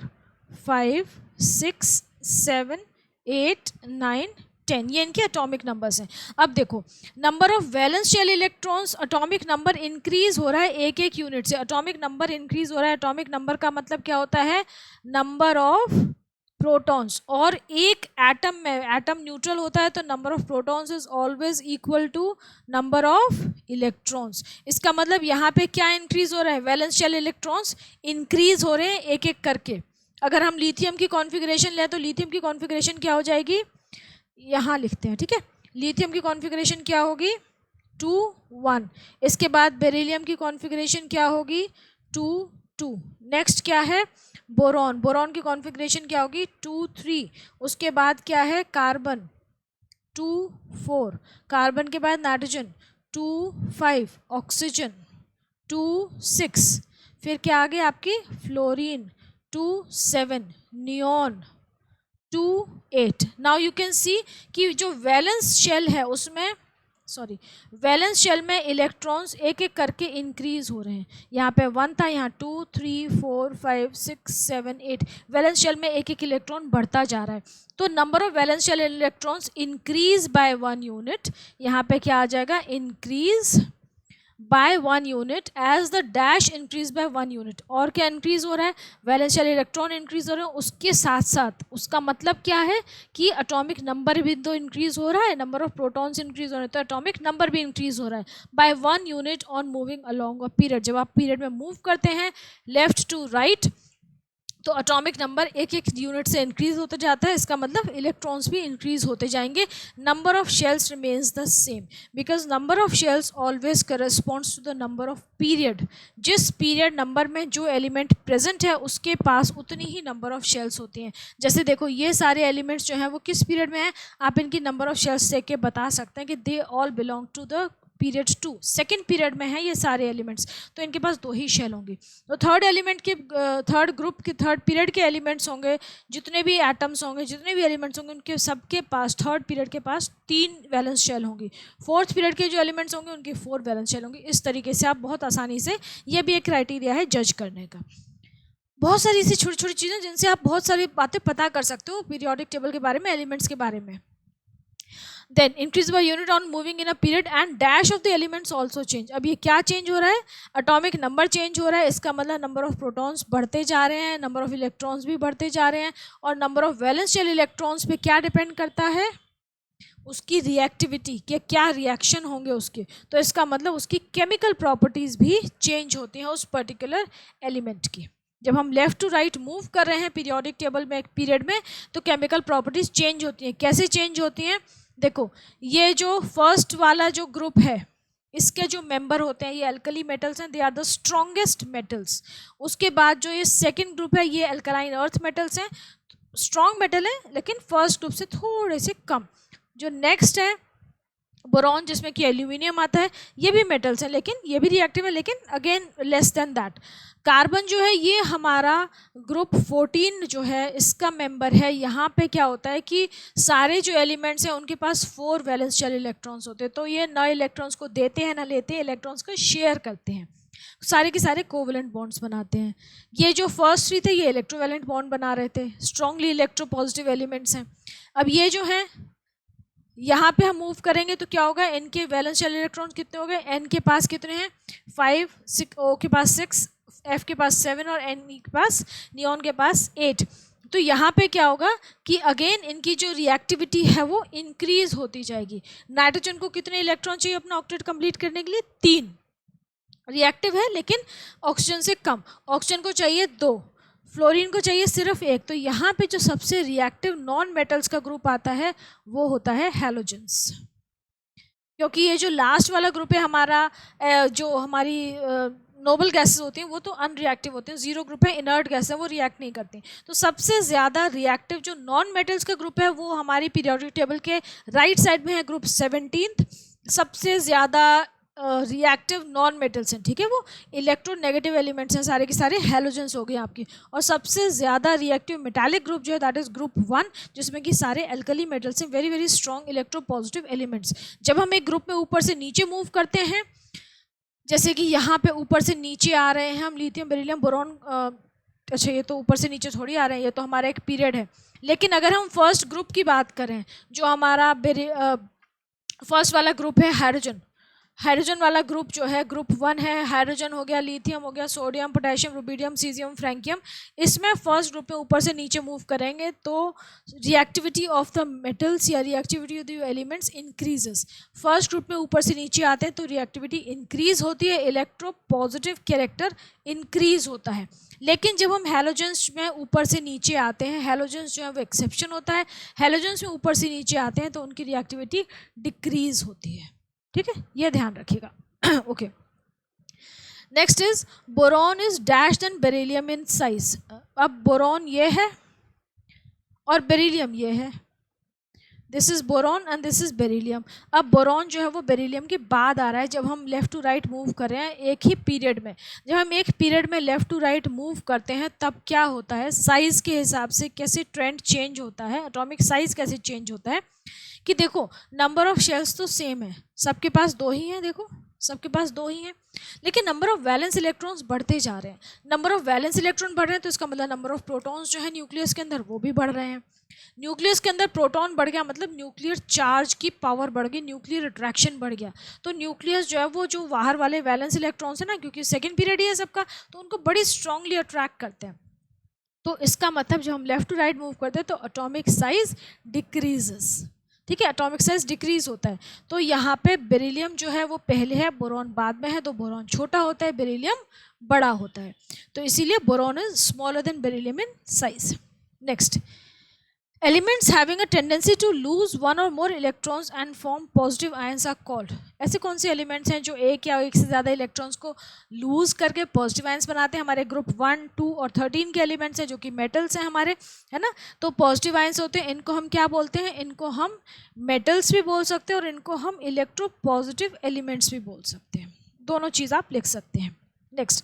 5, 6, 7, 8, 9, 10, ये इनके एटॉमिक नंबर्स हैं। अब देखो, number of valence shell electrons, atomic number increase हो रहा है एक एक यूनिट से। एटॉमिक नंबर इंक्रीज हो रहा है। एटॉमिक नंबर का मतलब क्या होता है? Number of protons. और एक एटम में, एटम न्यूट्रल होता है तो number of protons is always equal to number of electrons. इसका मतलब यहाँ पे क्या इंक्रीज हो रहा है? वैलेंस शेल इलेक्ट्रॉन्स इंक्रीज हो रहे हैं एक एक करके। अगर हम लिथियम की कॉन्फ़िगरेशन लें तो लिथियम की कॉन्फ़िगरेशन क्या हो जाएगी, यहाँ लिखते हैं, ठीक है। लिथियम की कॉन्फ़िगरेशन क्या होगी, 2 1। इसके बाद बेरिलियम की कॉन्फ़िगरेशन क्या होगी, 2 2। नेक्स्ट क्या है, बोरॉन, बोरॉन की कॉन्फ़िगरेशन क्या होगी, 2 3। उसके बाद क्या है, कार्बन, 2 4। कार्बन के बाद नाइट्रोजन, 2 5। ऑक्सीजन, 2 6। फिर क्या आ गया आपकी, fluorine, 2 7। Neon, 2 8। Now you can see कि जो वैलेंस शेल है उसमें, वैलेंस शेल में इलेक्ट्रॉन्स एक एक करके इंक्रीज हो रहे हैं। यहाँ पे 1 था, यहाँ 2 3 4 5 6 7 8। वैलेंस शेल में एक एक इलेक्ट्रॉन बढ़ता जा रहा है। तो number of valence shell electrons increase by 1 unit. यहाँ पे क्या आ जाएगा, increase by 1 unit as the dash increase by 1 unit. और क्या इंक्रीज हो रहा है, वैलेंस शेल इलेक्ट्रॉन इंक्रीज हो रहे हैं, उसके साथ साथ उसका मतलब क्या है कि एटॉमिक नंबर भी तो इंक्रीज हो रहा है, नंबर ऑफ प्रोटॉन्स इंक्रीज हो रहे हैं, तो एटॉमिक नंबर भी इंक्रीज हो रहा है by 1 unit on moving along a period. जब आप पीरियड में मूव करते हैं लेफ्ट टू राइट तो एटॉमिक नंबर एक एक यूनिट से इंक्रीज होता जाता है, इसका मतलब इलेक्ट्रॉन्स भी इंक्रीज होते जाएंगे। Number of shells remains the same because number of shells always corresponds to the number of period. जिस पीरियड नंबर में जो एलिमेंट प्रेजेंट है उसके पास उतनी ही नंबर ऑफ शेल्स होती हैं। जैसे देखो ये सारे एलिमेंट्स जो हैं वो किस पीरियड में हैं, आप इनकी नंबर ऑफ शेल्स देख के बता सकते हैं कि they all belong to the period 2, second period में है ये सारे एलिमेंट्स, तो इनके पास 2 ही शेल होंगी। तो थर्ड एलिमेंट के थर्ड ग्रुप के थर्ड पीरियड के एलिमेंट्स होंगे, जितने भी एटम्स होंगे, जितने भी एलिमेंट्स होंगे, उनके सबके पास थर्ड पीरियड के पास 3 वैलेंस शेल होंगी। फोर्थ पीरियड के जो एलिमेंट्स होंगे उनकी 4 वैलेंस शेल होंगी। इस तरीके से आप बहुत आसानी से, ये भी एक क्राइटेरिया है जज करने का। बहुत सारी ऐसी छोटी छोटी चीज़ें जिनसे आप बहुत सारी बातें पता कर सकते हो पीरियोडिक टेबल के बारे में, एलिमेंट्स के बारे में। Then increase by unit on moving in a period and dash of the elements also change। अब ये क्या चेंज हो रहा है, एटॉमिक नंबर चेंज हो रहा है, इसका मतलब नंबर ऑफ प्रोटॉन्स बढ़ते जा रहे हैं, नंबर ऑफ इलेक्ट्रॉन्स भी बढ़ते जा रहे हैं। और number of valence shell electrons पे क्या डिपेंड करता है, उसकी रिएक्टिविटी के क्या रिएक्शन होंगे उसके, तो इसका मतलब उसकी केमिकल प्रॉपर्टीज भी चेंज होती हैं उस पर्टिकुलर एलिमेंट की। जब हम लेफ्ट टू राइट मूव कर रहे हैं पीरियोडिक टेबल में एक पीरियड में तो केमिकल प्रॉपर्टीज चेंज होती हैं। कैसे चेंज होती हैं, देखो ये जो फर्स्ट वाला जो ग्रुप है इसके जो मेंबर होते हैं ये अल्कली मेटल्स हैं, they are the strongest metals. उसके बाद जो ये सेकंड ग्रुप है ये अल्कलाइन अर्थ मेटल्स हैं, स्ट्रॉन्ग मेटल है लेकिन फर्स्ट ग्रुप से थोड़े से कम। जो नेक्स्ट है बोरॉन जिसमें कि एल्यूमिनियम आता है, ये भी मेटल्स हैं लेकिन ये भी रिएक्टिव है लेकिन again less than that. Carbon जो है ये हमारा ग्रुप 14 जो है इसका मेंबर है। यहाँ पे क्या होता है कि सारे जो एलिमेंट्स हैं उनके पास 4 वैलेंस शेल इलेक्ट्रॉन्स होते हैं, तो ये ना इलेक्ट्रॉन्स को देते हैं ना लेते हैं, इलेक्ट्रॉन्स को शेयर करते हैं, सारे के सारे कोवलेंट बॉन्ड्स बनाते हैं। ये जो फर्स्ट 3 थे ये इलेक्ट्रोवैलेंट बॉन्ड बना रहे थे, स्ट्रांगली इलेक्ट्रोपॉजिटिव एलिमेंट्स हैं। अब ये जो हैं यहाँ पे हम मूव करेंगे तो क्या होगा, एन के वैलेंस शेल इलेक्ट्रॉन्स कितने हो गए, एन के पास कितने हैं 5, 6, ओ के पास 6, एफ के पास 7 और एन के पास नियॉन के पास 8। तो यहाँ पे क्या होगा कि अगेन इनकी जो रिएक्टिविटी है वो इंक्रीज होती जाएगी। नाइट्रोजन को कितने इलेक्ट्रॉन चाहिए अपना ऑक्टेट कंप्लीट करने के लिए, 3। रिएक्टिव है लेकिन ऑक्सीजन से कम, ऑक्सीजन को चाहिए 2, फ्लोरीन को चाहिए सिर्फ 1। तो यहाँ पे जो सबसे रिएक्टिव नॉन मेटल्स का ग्रुप आता है वो होता है हैलोजेंस, क्योंकि ये जो लास्ट वाला ग्रुप है हमारा, जो हमारी नोबल गैसेस होती हैं वो तो अनरिएक्टिव होते हैं, 0 ग्रुप है, इनर्ट गैस है, वो रिएक्ट नहीं करती। तो सबसे ज़्यादा रिएक्टिव जो नॉन मेटल्स का ग्रुप है वो हमारी पीरियोडिक टेबल के राइट साइड में है, ग्रुप 17। सबसे ज़्यादा रिएक्टिव नॉन मेटल्स हैं, ठीक है, वो इलेक्ट्रोनेगेटिव एलिमेंट्स हैं, सारे के सारे हैलोजेंस हो गए आपकी। और सबसे ज़्यादा रिएक्टिव मेटालिक ग्रुप जो है दैट इज़ ग्रुप 1, जिसमें कि सारे अल्कली मेटल्स हैं, very very strong electropositive elements. जब हम एक ग्रुप में ऊपर से नीचे मूव करते हैं, जैसे कि यहाँ पे ऊपर से नीचे आ रहे हैं हम, लिथियम बेरिलियम बोरॉन, अच्छा ये तो ऊपर से नीचे थोड़ी आ रहे हैं, ये तो हमारा एक पीरियड है। लेकिन अगर हम फर्स्ट ग्रुप की बात करें, जो हमारा फर्स्ट वाला ग्रुप है हाइड्रोजन, हाइड्रोजन वाला ग्रुप जो है ग्रुप 1 है, हाइड्रोजन हो गया, लिथियम हो गया, सोडियम, पोटेशियम, रुबिडियम, सीजियम, फ्रैंकियम। इसमें फर्स्ट ग्रुप में ऊपर से नीचे मूव करेंगे तो रिएक्टिविटी ऑफ द मेटल्स या reactivity of the elements increases. First group में ऊपर से नीचे आते हैं तो रिएक्टिविटी इंक्रीज होती है, इलेक्ट्रो पॉजिटिव कैरेक्टर इंक्रीज होता है। लेकिन जब हम हैलोजेंस में ऊपर से नीचे आते हैं, हैलोजेंस जो है वो एक्सेप्शन होता है, हैलोजेंस में ऊपर से नीचे आते हैं तो उनकी रिएक्टिविटी डिक्रीज होती है। ठीक है, ये ध्यान रखिएगा। Okay, next is boron is dash then beryllium in size. अब बोरॉन ये है और बेरिलियम ये है, this is boron and this is beryllium. अब बोरॉन जो है वो बेरिलियम के बाद आ रहा है जब हम लेफ्ट टू राइट मूव कर रहे हैं एक ही पीरियड में। जब हम एक पीरियड में लेफ्ट टू राइट मूव करते हैं तब क्या होता है, साइज के हिसाब से कैसे ट्रेंड चेंज होता है, एटॉमिक साइज कैसे चेंज होता है कि देखो नंबर ऑफ शेल्स तो सेम है, सबके पास 2 ही हैं, देखो सबके पास 2 ही हैं, लेकिन नंबर ऑफ वैलेंस इलेक्ट्रॉन्स बढ़ते जा रहे हैं। नंबर ऑफ वैलेंस इलेक्ट्रॉन बढ़ रहे हैं तो इसका मतलब नंबर ऑफ प्रोटॉन्स जो है न्यूक्लियस के अंदर वो भी बढ़ रहे हैं। न्यूक्लियस के अंदर प्रोटॉन बढ़ गया मतलब न्यूक्लियर चार्ज की पावर बढ़ गई, न्यूक्लियर अट्रैक्शन बढ़ गया। तो न्यूक्लियस जो है वो जो बाहर वाले वैलेंस इलेक्ट्रॉन्स है ना, क्योंकि सेकेंड पीरियड ही है सबका, तो उनको बड़ी स्ट्रांगली अट्रैक्ट करते हैं। तो इसका मतलब जब हम लेफ्ट टू राइट मूव करते हैं तो एटॉमिक साइज डिक्रीजेस। ठीक है, एटॉमिक साइज डिक्रीज होता है। तो यहाँ पे बेरिलियम जो है वो पहले है, बोरॉन बाद में है, तो बोरॉन छोटा होता है, बेरिलियम बड़ा होता है। तो इसीलिए boron is smaller than beryllium in size. Next, elements having a tendency to lose one or more electrons and form positive ions are called. ऐसे कौन से एलिमेंट्स हैं जो एक या एक से ज़्यादा इलेक्ट्रॉन्स को लूज करके पॉजिटिव आयंस बनाते हैं? हमारे ग्रुप 1, 2 और 13 के एलिमेंट्स हैं जो कि मेटल्स हैं हमारे, है ना। तो पॉजिटिव आयंस होते हैं, इनको हम क्या बोलते हैं? इनको हम मेटल्स भी बोल सकते हैं और इनको हम इलेक्ट्रो पॉजिटिव एलिमेंट्स भी बोल सकते हैं। दोनों चीज़ आप लिख सकते हैं। Next,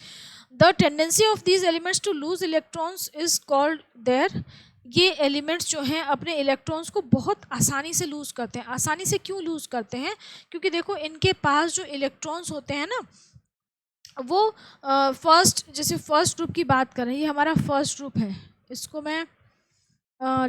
the tendency of these elements to lose electrons is called their. ये एलिमेंट्स जो हैं अपने इलेक्ट्रॉन्स को बहुत आसानी से लूज़ करते हैं। आसानी से क्यों लूज़ करते हैं? क्योंकि देखो इनके पास जो इलेक्ट्रॉन्स होते हैं ना वो जैसे फर्स्ट ग्रुप की बात करें, ये हमारा फर्स्ट ग्रुप है, इसको मैं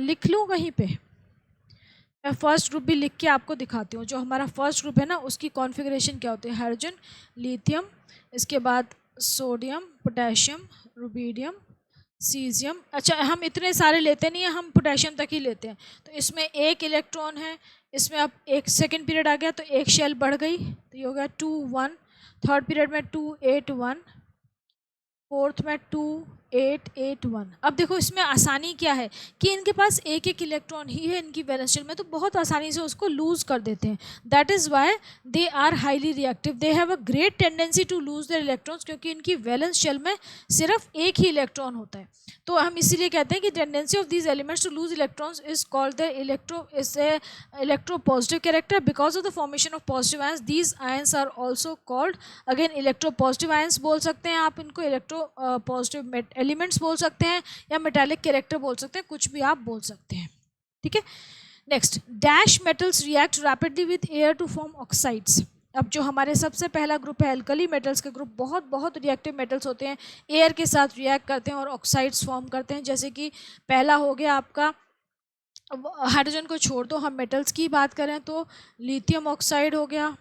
लिख लूँ कहीं पे, मैं फर्स्ट ग्रुप भी लिख के आपको दिखाती हूँ। जो हमारा फर्स्ट ग्रुप है ना उसकी कॉन्फ़िगरेशन क्या होती है? हाइड्रोजन, लिथियम, इसके बाद सोडियम, पोटेशियम, रुबिडियम, सीजियम। अच्छा, हम इतने सारे लेते नहीं हैं, हम पोटेशियम तक ही लेते हैं। तो इसमें एक इलेक्ट्रॉन है, इसमें अब एक सेकेंड पीरियड आ गया तो एक शेल बढ़ गई, तो ये हो गया 2 1, थर्ड पीरियड में 2 8 1, फोर्थ में 2 8 8 1। अब देखो इसमें आसानी क्या है कि इनके पास एक एक इलेक्ट्रॉन ही है इनकी वैलेंस शेल में, तो बहुत आसानी से उसको लूज कर देते हैं। That is why they are highly reactive, they have a great tendency to lose their electrons, क्योंकि इनकी वैलेंस शेल में सिर्फ एक ही इलेक्ट्रॉन होता है। तो हम इसीलिए कहते हैं कि tendency of these elements to lose electrons is called the electropositive character. Because of the formation of positive ions these ions are also called, again electropositive ions बोल सकते हैं आप इनको, इलेक्ट्रो पॉजिटिव एलिमेंट्स बोल सकते हैं या metallic character बोल सकते हैं, कुछ भी आप बोल सकते हैं। ठीक है, next, dash metals react rapidly with air to form oxides. अब जो हमारे सबसे पहला ग्रुप है एल्कली मेटल्स का ग्रुप, बहुत रिएक्टिव मेटल्स होते हैं, एयर के साथ रिएक्ट करते हैं और ऑक्साइड्स फॉर्म करते हैं। जैसे कि पहला हो गया आपका, हाइड्रोजन को छोड़ दो, हम मेटल्स की बात करें तो लिथियम ऑक्साइड हो गया,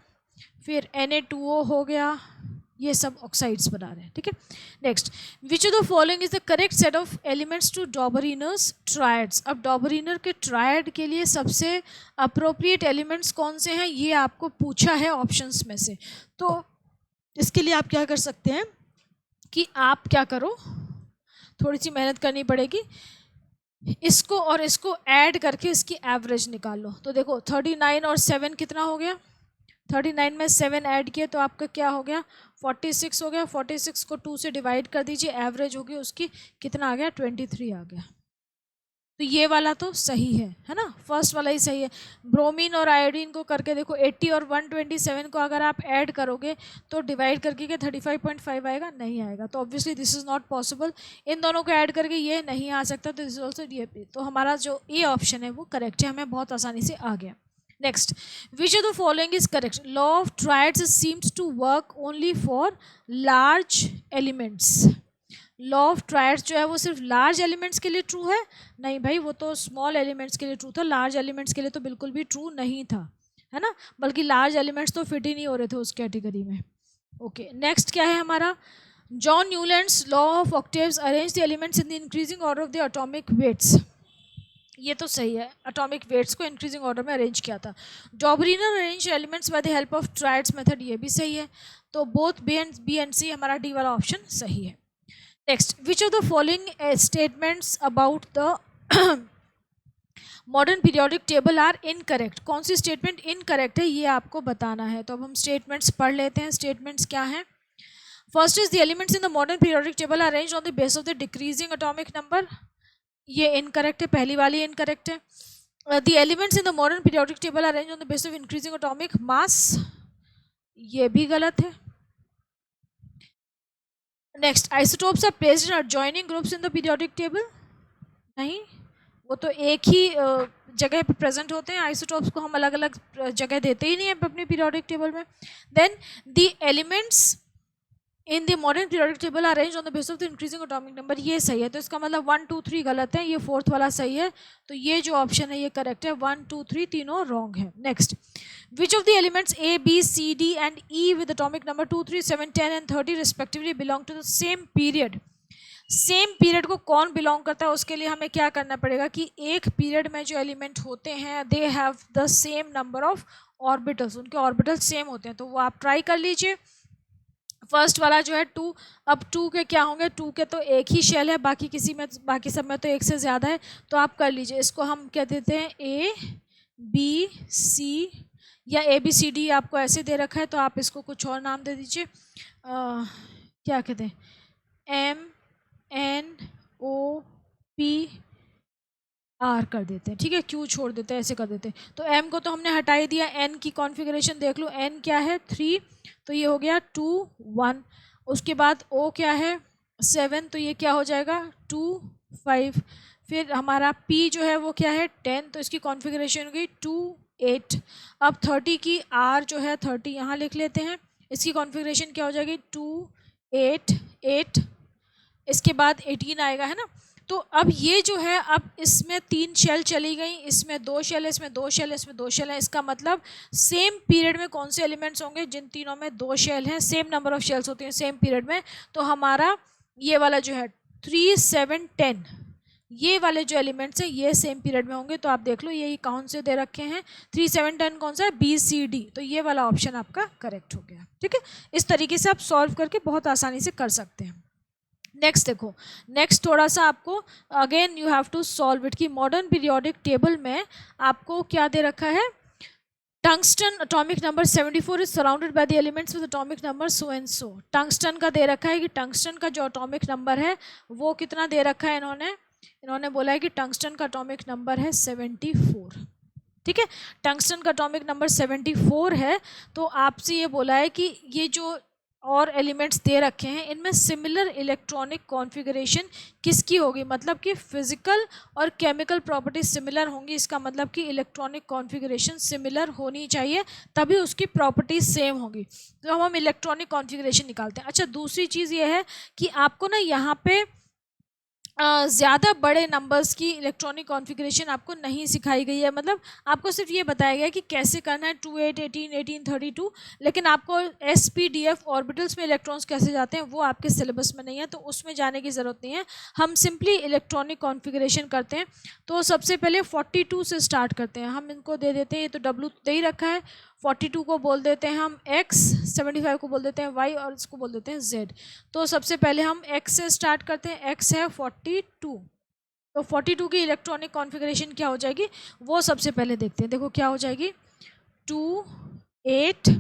फिर Na2O हो गया, ये सब ऑक्साइड्स बना रहे हैं। ठीक है, next, which of the following is the correct set of elements to Dobereiner's triads. अब डॉबरीनर के ट्रायड के लिए सबसे अप्रोप्रिएट एलिमेंट्स कौन से हैं ये आपको पूछा है ऑप्शंस में से। तो इसके लिए आप क्या कर सकते हैं कि आप क्या करो, थोड़ी सी मेहनत करनी पड़ेगी, इसको और इसको ऐड करके इसकी एवरेज निकाल लो। तो देखो 39 और 7 कितना हो गया? 39 में 7 ऐड किए तो आपका क्या हो गया? 46 हो गया। 46 को 2 से डिवाइड कर दीजिए, एवरेज होगी उसकी कितना आ गया? 23 आ गया। तो ये वाला तो सही है ना, फर्स्ट वाला ही सही है। ब्रोमीन और आयोडीन को करके देखो, 80 और 127 को अगर आप ऐड करोगे तो डिवाइड करके क्या 35.5 आएगा? नहीं आएगा। तो obviously this is not possible, इन दोनों को ऐड करके ये नहीं आ सकता, तो दिस इज ऑल्सो DAP। तो हमारा जो ए ऑप्शन है वो करेक्ट है, हमें बहुत आसानी से आ गया। Next, which of the following is correct? Law of triads seems to work only for large elements. Law of triads जो है वो सिर्फ लार्ज एलिमेंट्स के लिए ट्रू है? नहीं भाई, वो तो स्मॉल एलिमेंट्स के लिए ट्रू था, लार्ज एलिमेंट्स के लिए तो बिल्कुल भी ट्रू नहीं था। है ना, बल्कि लार्ज एलिमेंट्स तो फिट ही नहीं हो रहे थे उस कैटेगरी में। ओके, नेक्स्ट क्या है हमारा, John Newlands law of octaves arrange the elements in the increasing order of the atomic weights. ये तो सही है, एटॉमिक वेट्स को इंक्रीजिंग ऑर्डर में अरेंज किया था। Dobereiner arrange elements by the help of triads method, ये भी सही है। तो बोथ बी एंड सी, हमारा डी वाला ऑप्शन सही है। Next, which of the following statements about the modern periodic table are incorrect, कौन सी स्टेटमेंट इनकरेक्ट है ये आपको बताना है। तो अब हम स्टेटमेंट्स पढ़ लेते हैं। स्टेटमेंट्स क्या हैं? First is the elements in the modern periodic table are arranged on the base of the decreasing atomic number, ये इनकरेक्ट है, पहली वाली इनकरेक्ट है। The elements in the modern periodic table are arranged on the base of increasing atomic mass, ये भी गलत है। Next, isotopes are placed in adjoining groups in the periodic table, नहीं, वो तो एक ही जगह पे प्रेजेंट होते हैं। आइसोटोप्स को हम अलग अलग जगह देते ही नहीं है अपने पीरियोडिक टेबल में। Then the elements in the modern periodic table are arranged on the base of the increasing atomic number, ये सही है। तो इसका मतलब 1 2 3 गलत है, ये फोर्थ वाला सही है। तो ये जो ऑप्शन है ये करेक्ट है, 1 2 3 तीनों रॉन्ग है। Next, which of the elements A B C D and E with atomic number 2 3 7 10 and 30 respectively belong to the same period. Same period को कौन बिलोंग करता है, उसके लिए हमें क्या करना पड़ेगा कि एक पीरियड में जो एलिमेंट होते हैं दे have the same number of orbitals, उनके ऑर्बिटल सेम होते हैं। तो वो आप ट्राई कर लीजिए। फर्स्ट वाला जो है 2, अब 2 के क्या होंगे, 2 के तो एक ही शेल है, बाकी किसी में, बाकी सब में तो एक से ज़्यादा है। तो आप कर लीजिए, इसको हम क्या देते हैं, ए बी सी, या ए बी सी डी आपको ऐसे दे रखा है तो आप इसको कुछ और नाम दे दीजिए, क्या कहते हैं, M N O P R कर देते हैं, ठीक है, क्यू छोड़ देते हैं, ऐसे कर देते हैं। तो एम को तो हमने हटा ही दिया, एन की कॉन्फ़िगरेशन देख लो, एन क्या है 3, तो ये हो गया 2 1। उसके बाद ओ क्या है 7, तो ये क्या हो जाएगा 2 5। फिर हमारा पी जो है वो क्या है 10, तो इसकी कॉन्फ़िगरेशन हो गई 2 8। अब 30 की आर जो है 30 यहाँ लिख लेते हैं, इसकी कॉन्फ़िगरेशन क्या हो जाएगी 2 8 8। इसके बाद 18 आएगा, है ना। तो अब ये जो है, अब इसमें 3 शेल चली गई, इसमें 2 शेल है, इसमें 2 शेल है, इसमें 2 शेल है। इसका मतलब सेम पीरियड में कौन से एलिमेंट्स होंगे, जिन तीनों में 2 शेल हैं, सेम नंबर ऑफ शेल्स होती हैं सेम पीरियड में। तो हमारा ये वाला जो है 3 7 10, ये वाले जो एलिमेंट्स हैं ये सेम पीरियड में होंगे। तो आप देख लो यही कौन से दे रखे हैं, 3 7 10 कौन सा है, बी सी डी। तो ये वाला ऑप्शन आपका करेक्ट हो गया, ठीक है। इस तरीके से आप सॉल्व करके बहुत आसानी से कर सकते हैं। नेक्स्ट देखो, नेक्स्ट थोड़ा सा आपको again you have to solve it, कि मॉडर्न पीरियोडिक टेबल में आपको क्या दे रखा है, tungsten atomic number 74 is surrounded by the elements with atomic number so and so. Tungsten का दे रखा है कि टंगस्टन का जो एटॉमिक नंबर है वो कितना दे रखा है, इन्होंने बोला है कि टंगस्टन का एटॉमिक नंबर है 74, ठीक है। टंगस्टन का एटॉमिक नंबर 74 है। तो आपसे ये बोला है कि ये जो और एलिमेंट्स दे रखे हैं इनमें सिमिलर इलेक्ट्रॉनिक कॉन्फ़िगरेशन किसकी होगी, मतलब कि फिजिकल और केमिकल प्रॉपर्टीज सिमिलर होंगी। इसका मतलब कि इलेक्ट्रॉनिक कॉन्फ़िगरेशन सिमिलर होनी चाहिए, तभी उसकी प्रॉपर्टीज सेम होगी। तो हम इलेक्ट्रॉनिक कॉन्फ़िगरेशन निकालते हैं। अच्छा, दूसरी चीज़ ये है कि आपको ना यहाँ पे ज़्यादा बड़े नंबर्स की इलेक्ट्रॉनिक कॉन्फ़िगरेशन आपको नहीं सिखाई गई है, मतलब आपको सिर्फ ये बताया गया कि कैसे करना है 2 8 18 18 32, लेकिन आपको S P D F orbitals में इलेक्ट्रॉन्स कैसे जाते हैं वो आपके सिलेबस में नहीं है, तो उसमें जाने की ज़रूरत नहीं है। हम सिंपली इलेक्ट्रॉनिक कॉन्फ़िगरेशन करते हैं। तो सबसे पहले 42 से स्टार्ट करते हैं, हम इनको दे देते हैं, ये तो डब्लू दे ही रखा है, 42 को बोल देते हैं हम x, 75 को बोल देते हैं y और इसको बोल देते हैं z। तो सबसे पहले हम x से स्टार्ट करते हैं, x है 42, तो 42 की इलेक्ट्रॉनिक कॉन्फ़िगरेशन क्या हो जाएगी वो सबसे पहले देखते हैं। देखो क्या हो जाएगी 2 8।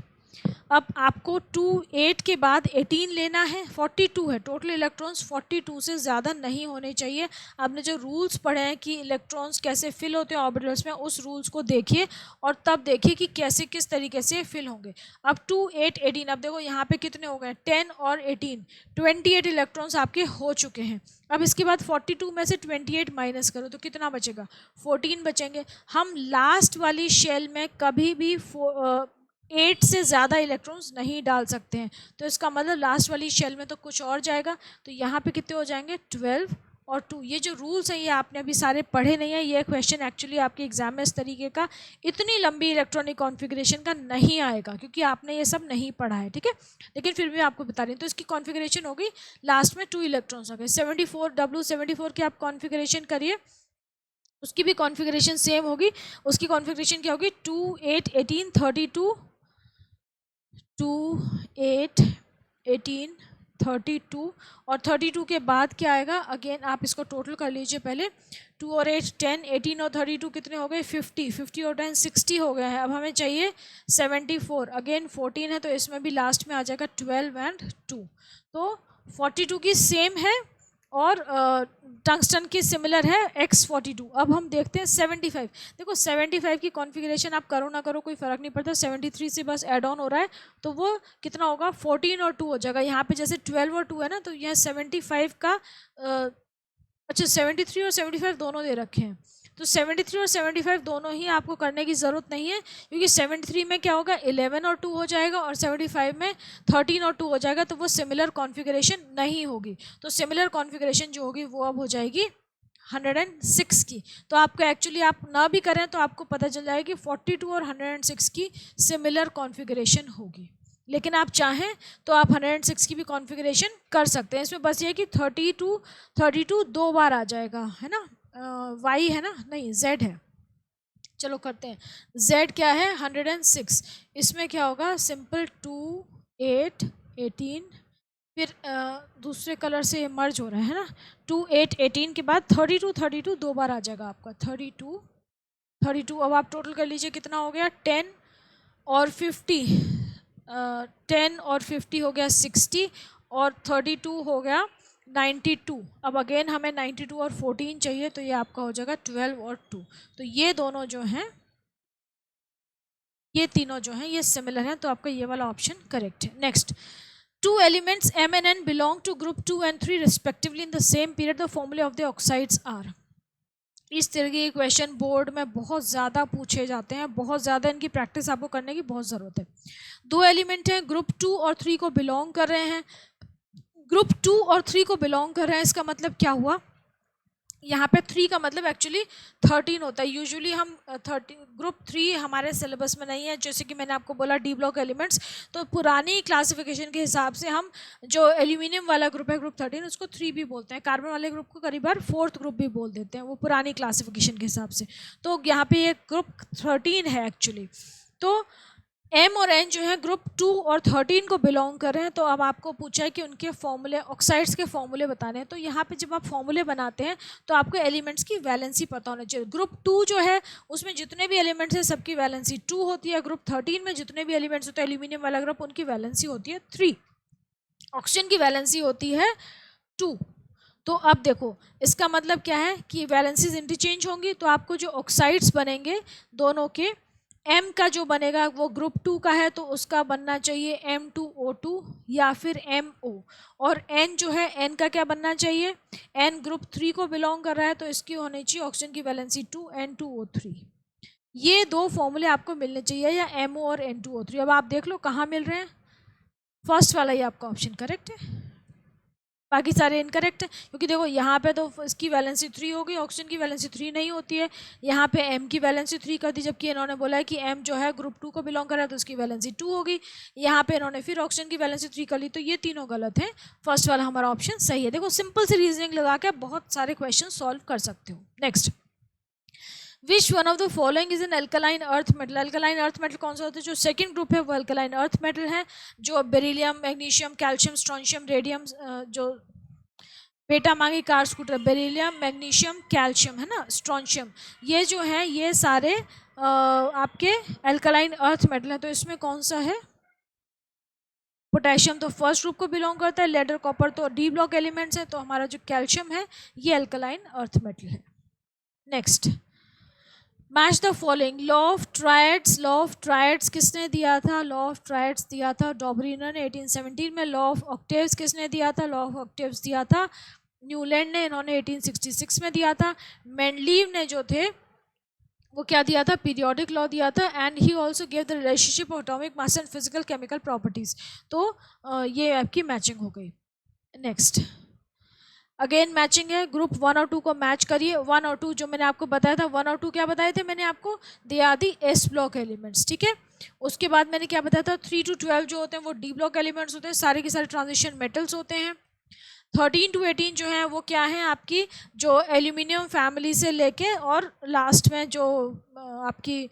अब आपको 2 8 के बाद 18 लेना है, 42 है टोटल इलेक्ट्रॉन्स, 42 से ज़्यादा नहीं होने चाहिए। आपने जो रूल्स पढ़े हैं कि इलेक्ट्रॉन्स कैसे फिल होते हैं ऑर्बिटल्स में, उस रूल्स को देखिए और तब देखिए कि कैसे किस तरीके से फिल होंगे। अब 2 8 18, अब देखो यहाँ पे कितने हो गए 10 और 18, 28 इलेक्ट्रॉन्स आपके हो चुके हैं। अब इसके बाद 42 में से 28 माइनस करो तो कितना बचेगा, 14 बचेंगे। हम लास्ट वाली शेल में कभी भी 8 से ज़्यादा इलेक्ट्रॉन्स नहीं डाल सकते हैं, तो इसका मतलब लास्ट वाली शेल में तो कुछ और जाएगा। तो यहाँ पे कितने हो जाएंगे 12 और 2। ये जो रूल्स हैं ये आपने अभी सारे पढ़े नहीं हैं, ये क्वेश्चन एक्चुअली आपके एग्जाम में इस तरीके का इतनी लंबी इलेक्ट्रॉनिक कॉन्फ़िगरेशन का नहीं आएगा क्योंकि आपने ये सब नहीं पढ़ा है, ठीक है। लेकिन फिर भी आपको बता रही हूँ। तो इसकी कॉन्फ़िगरेशन होगी, लास्ट में 2 इलेक्ट्रॉन्स हो गए। 74 W74 की आप कॉन्फ़िगरेशन करिए, उसकी भी कॉन्फ़िगरेशन सेम होगी। उसकी कॉन्फ़िगरेशन क्या होगी, 2 8 18 32 2 8 18 32 और 32 के बाद क्या आएगा, अगेन आप इसको टोटल कर लीजिए पहले। 2 और 8 10, 18 और 32 कितने हो गए, 50, 50 और 10 60 हो गया है। अब हमें चाहिए 74, अगेन 14 है तो इसमें भी लास्ट में आ जाएगा 12 एंड 2। तो 42 की सेम है और टंगस्टन की सिमिलर है X42। अब हम देखते हैं 75। देखो 75 की कॉन्फ़िगरेशन आप करो ना करो कोई फ़र्क नहीं पड़ता, 73 से बस ऐड ऑन हो रहा है तो वो कितना होगा, 14 और 2 हो जाएगा। यहाँ पे जैसे 12 और 2 है ना, तो यहाँ 75 का अच्छा 73 और 75 दोनों दे रखे हैं, तो 73 और 75 दोनों ही आपको करने की ज़रूरत नहीं है क्योंकि 73 में क्या होगा, 11 और 2 हो जाएगा और 75 में 13 और 2 हो जाएगा, तो वो सिमिलर कॉन्फ़िगरेशन नहीं होगी। तो सिमिलर कॉन्फ़िगरेशन जो होगी वो अब हो जाएगी 106 की। तो आपको एक्चुअली आप ना भी करें तो आपको पता चल जाएगी 42 और 106 की सिमिलर कॉन्फ़िगरेशन होगी। लेकिन आप चाहें तो आप 106 की भी कॉन्फ़िगरेशन कर सकते हैं। इसमें बस ये कि 32 दो बार आ जाएगा, है ना, y है ना, नहीं z है। चलो करते हैं, z क्या है 106, इसमें क्या होगा, सिंपल 2 8 18, फिर दूसरे कलर से ये मर्ज हो रहा है ना, 2 8 18 के बाद 32 दो बार आ जाएगा आपका 32। अब आप टोटल कर लीजिए कितना हो गया, 10 और 50, 10 और 50 हो गया 60 और 32 हो गया 92। अब अगेन हमें 92 और 14 चाहिए, तो ये आपका हो जाएगा 12 और 2। तो ये दोनों जो हैं, ये तीनों जो हैं ये सिमिलर हैं, तो आपका ये वाला ऑप्शन करेक्ट है। Next, 2 elements M and N belong to group 2 and 3 respectively in the same period. The formula of the oxides are. इस तरह के क्वेश्चन बोर्ड में बहुत ज़्यादा पूछे जाते हैं, बहुत ज़्यादा इनकी प्रैक्टिस आपको करने की बहुत ज़रूरत है। 2 एलिमेंट हैं, ग्रुप 2 और 3 को बिलोंग कर रहे हैं। ग्रुप 2 और 3 को बिलोंग कर रहे हैं, इसका मतलब क्या हुआ, यहाँ पे 3 का मतलब एक्चुअली 13 होता है। यूजुअली हम 13 ग्रुप 3 हमारे सिलेबस में नहीं है, जैसे कि मैंने आपको बोला डी ब्लॉक एलिमेंट्स। तो पुरानी क्लासिफिकेशन के हिसाब से हम जो एल्यूमिनियम वाला ग्रुप है ग्रुप 13, उसको 3 भी बोलते हैं। कार्बन वाले ग्रुप को कई बार 4th ग्रुप भी बोल देते हैं, वो पुरानी क्लासिफिकेशन के हिसाब से। तो यहाँ पे ये ग्रुप 13 है एक्चुअली। तो M और N जो है ग्रुप 2 और 13 को बिलोंग कर रहे हैं। तो अब आपको पूछा है कि उनके फॉर्मूले, ऑक्साइड्स के फॉर्मूले बताने हैं। तो यहाँ पे जब आप फॉर्मूले बनाते हैं तो आपको एलिमेंट्स की वैलेंसी पता होना चाहिए। ग्रुप 2 जो है उसमें जितने भी एलिमेंट्स हैं सबकी वैलेंसी 2 होती है। ग्रुप 13 में जितने भी एलिमेंट्स होते हैं एल्यूमिनियम वाला ग्रुप, उनकी वैलेंसी होती है 3। ऑक्सीजन की वैलेंसी होती है 2। तो अब देखो इसका मतलब क्या है कि वैलेंसीज इंटरचेंज होंगी, तो आपको जो ऑक्साइड्स बनेंगे दोनों के, M का जो बनेगा वो ग्रुप 2 का है तो उसका बनना चाहिए M2O2 या फिर MO। और N जो है, N का क्या बनना चाहिए, N ग्रुप 3 को बिलोंग कर रहा है तो इसकी होनी चाहिए ऑक्सीजन की वैलेंसी 2 N2O3। ये दो फॉर्मूले आपको मिलने चाहिए, या MO और N2O3। अब आप देख लो कहाँ मिल रहे हैं, फर्स्ट वाला ही आपका ऑप्शन करेक्ट है, बाकी सारे इनकरेक्ट है। क्योंकि देखो यहाँ पे तो इसकी वैलेंसी 3 हो गई, ऑक्सीजन की वैलेंसी 3 नहीं होती है। यहाँ पे M की वैलेंसी 3 कर दी, जबकि इन्होंने बोला है कि M जो है ग्रुप 2 को बिलोंग कर रहा है तो उसकी वैलेंसी 2 होगी। यहाँ पे इन्होंने फिर ऑक्सीजन की वैलेंसी 3 कर ली, तो ये तीनों गलत हैं। फर्स्ट वाला हमारा ऑप्शन सही है। देखो सिंपल सी रीजनिंग लगा के बहुत सारे क्वेश्चन सॉल्व कर सकते हो। Next, which one of the following is an alkaline earth metal. Alkaline earth metal कौन सा होता है, जो सेकंड ग्रुप है वो अल्कलाइन अर्थ मेटल है। जो beryllium, magnesium, calcium, strontium, radium, जो बेटा मांगी car scooter, beryllium, magnesium, calcium, है ना, स्ट्रोंशियम, ये जो है ये सारे आपके अल्कलाइन अर्थ मेटल हैं। तो इसमें कौन सा है, पोटेशियम तो फर्स्ट ग्रुप को बिलोंग करता है, लेडर, कॉपर तो डी ब्लॉक एलिमेंट्स है। तो हमारा जो कैल्शियम है ये अल्कलाइन अर्थ मेटल है। Next, match the following. Law of triads, law of triads किसने दिया था, लॉ ऑफ ट्रायड्स दिया था डॉबरीनर ने 1817 में। लॉ ऑफ ऑक्टेव्स किसने दिया था, लॉ ऑफ ऑक्टेव्स दिया था न्यूलैंड ने, इन्होंने 1866 में दिया था। मेंडलीव ने जो थे वो क्या दिया था, पीरियोडिक लॉ दिया था। And he also give the relationship of atomic mass and physical chemical properties. तो ये आपकी मैचिंग हो गई। नेक्स्ट, अगेन मैचिंग है, ग्रुप 1 और 2 को मैच करिए। 1 और 2 जो मैंने आपको बताया था, 1 और 2 क्या बताए थे मैंने आपको, they are the S block elements, ठीक है। उसके बाद मैंने क्या बताया था, 3 to 12 जो होते हैं वो डी ब्लॉक एलिमेंट्स होते हैं, सारे के सारे ट्रांजिशन मेटल्स होते हैं। 13 to 18 जो है वो क्या है आपकी, जो एल्यूमिनियम फैमिली से लेके और लास्ट में जो आपकी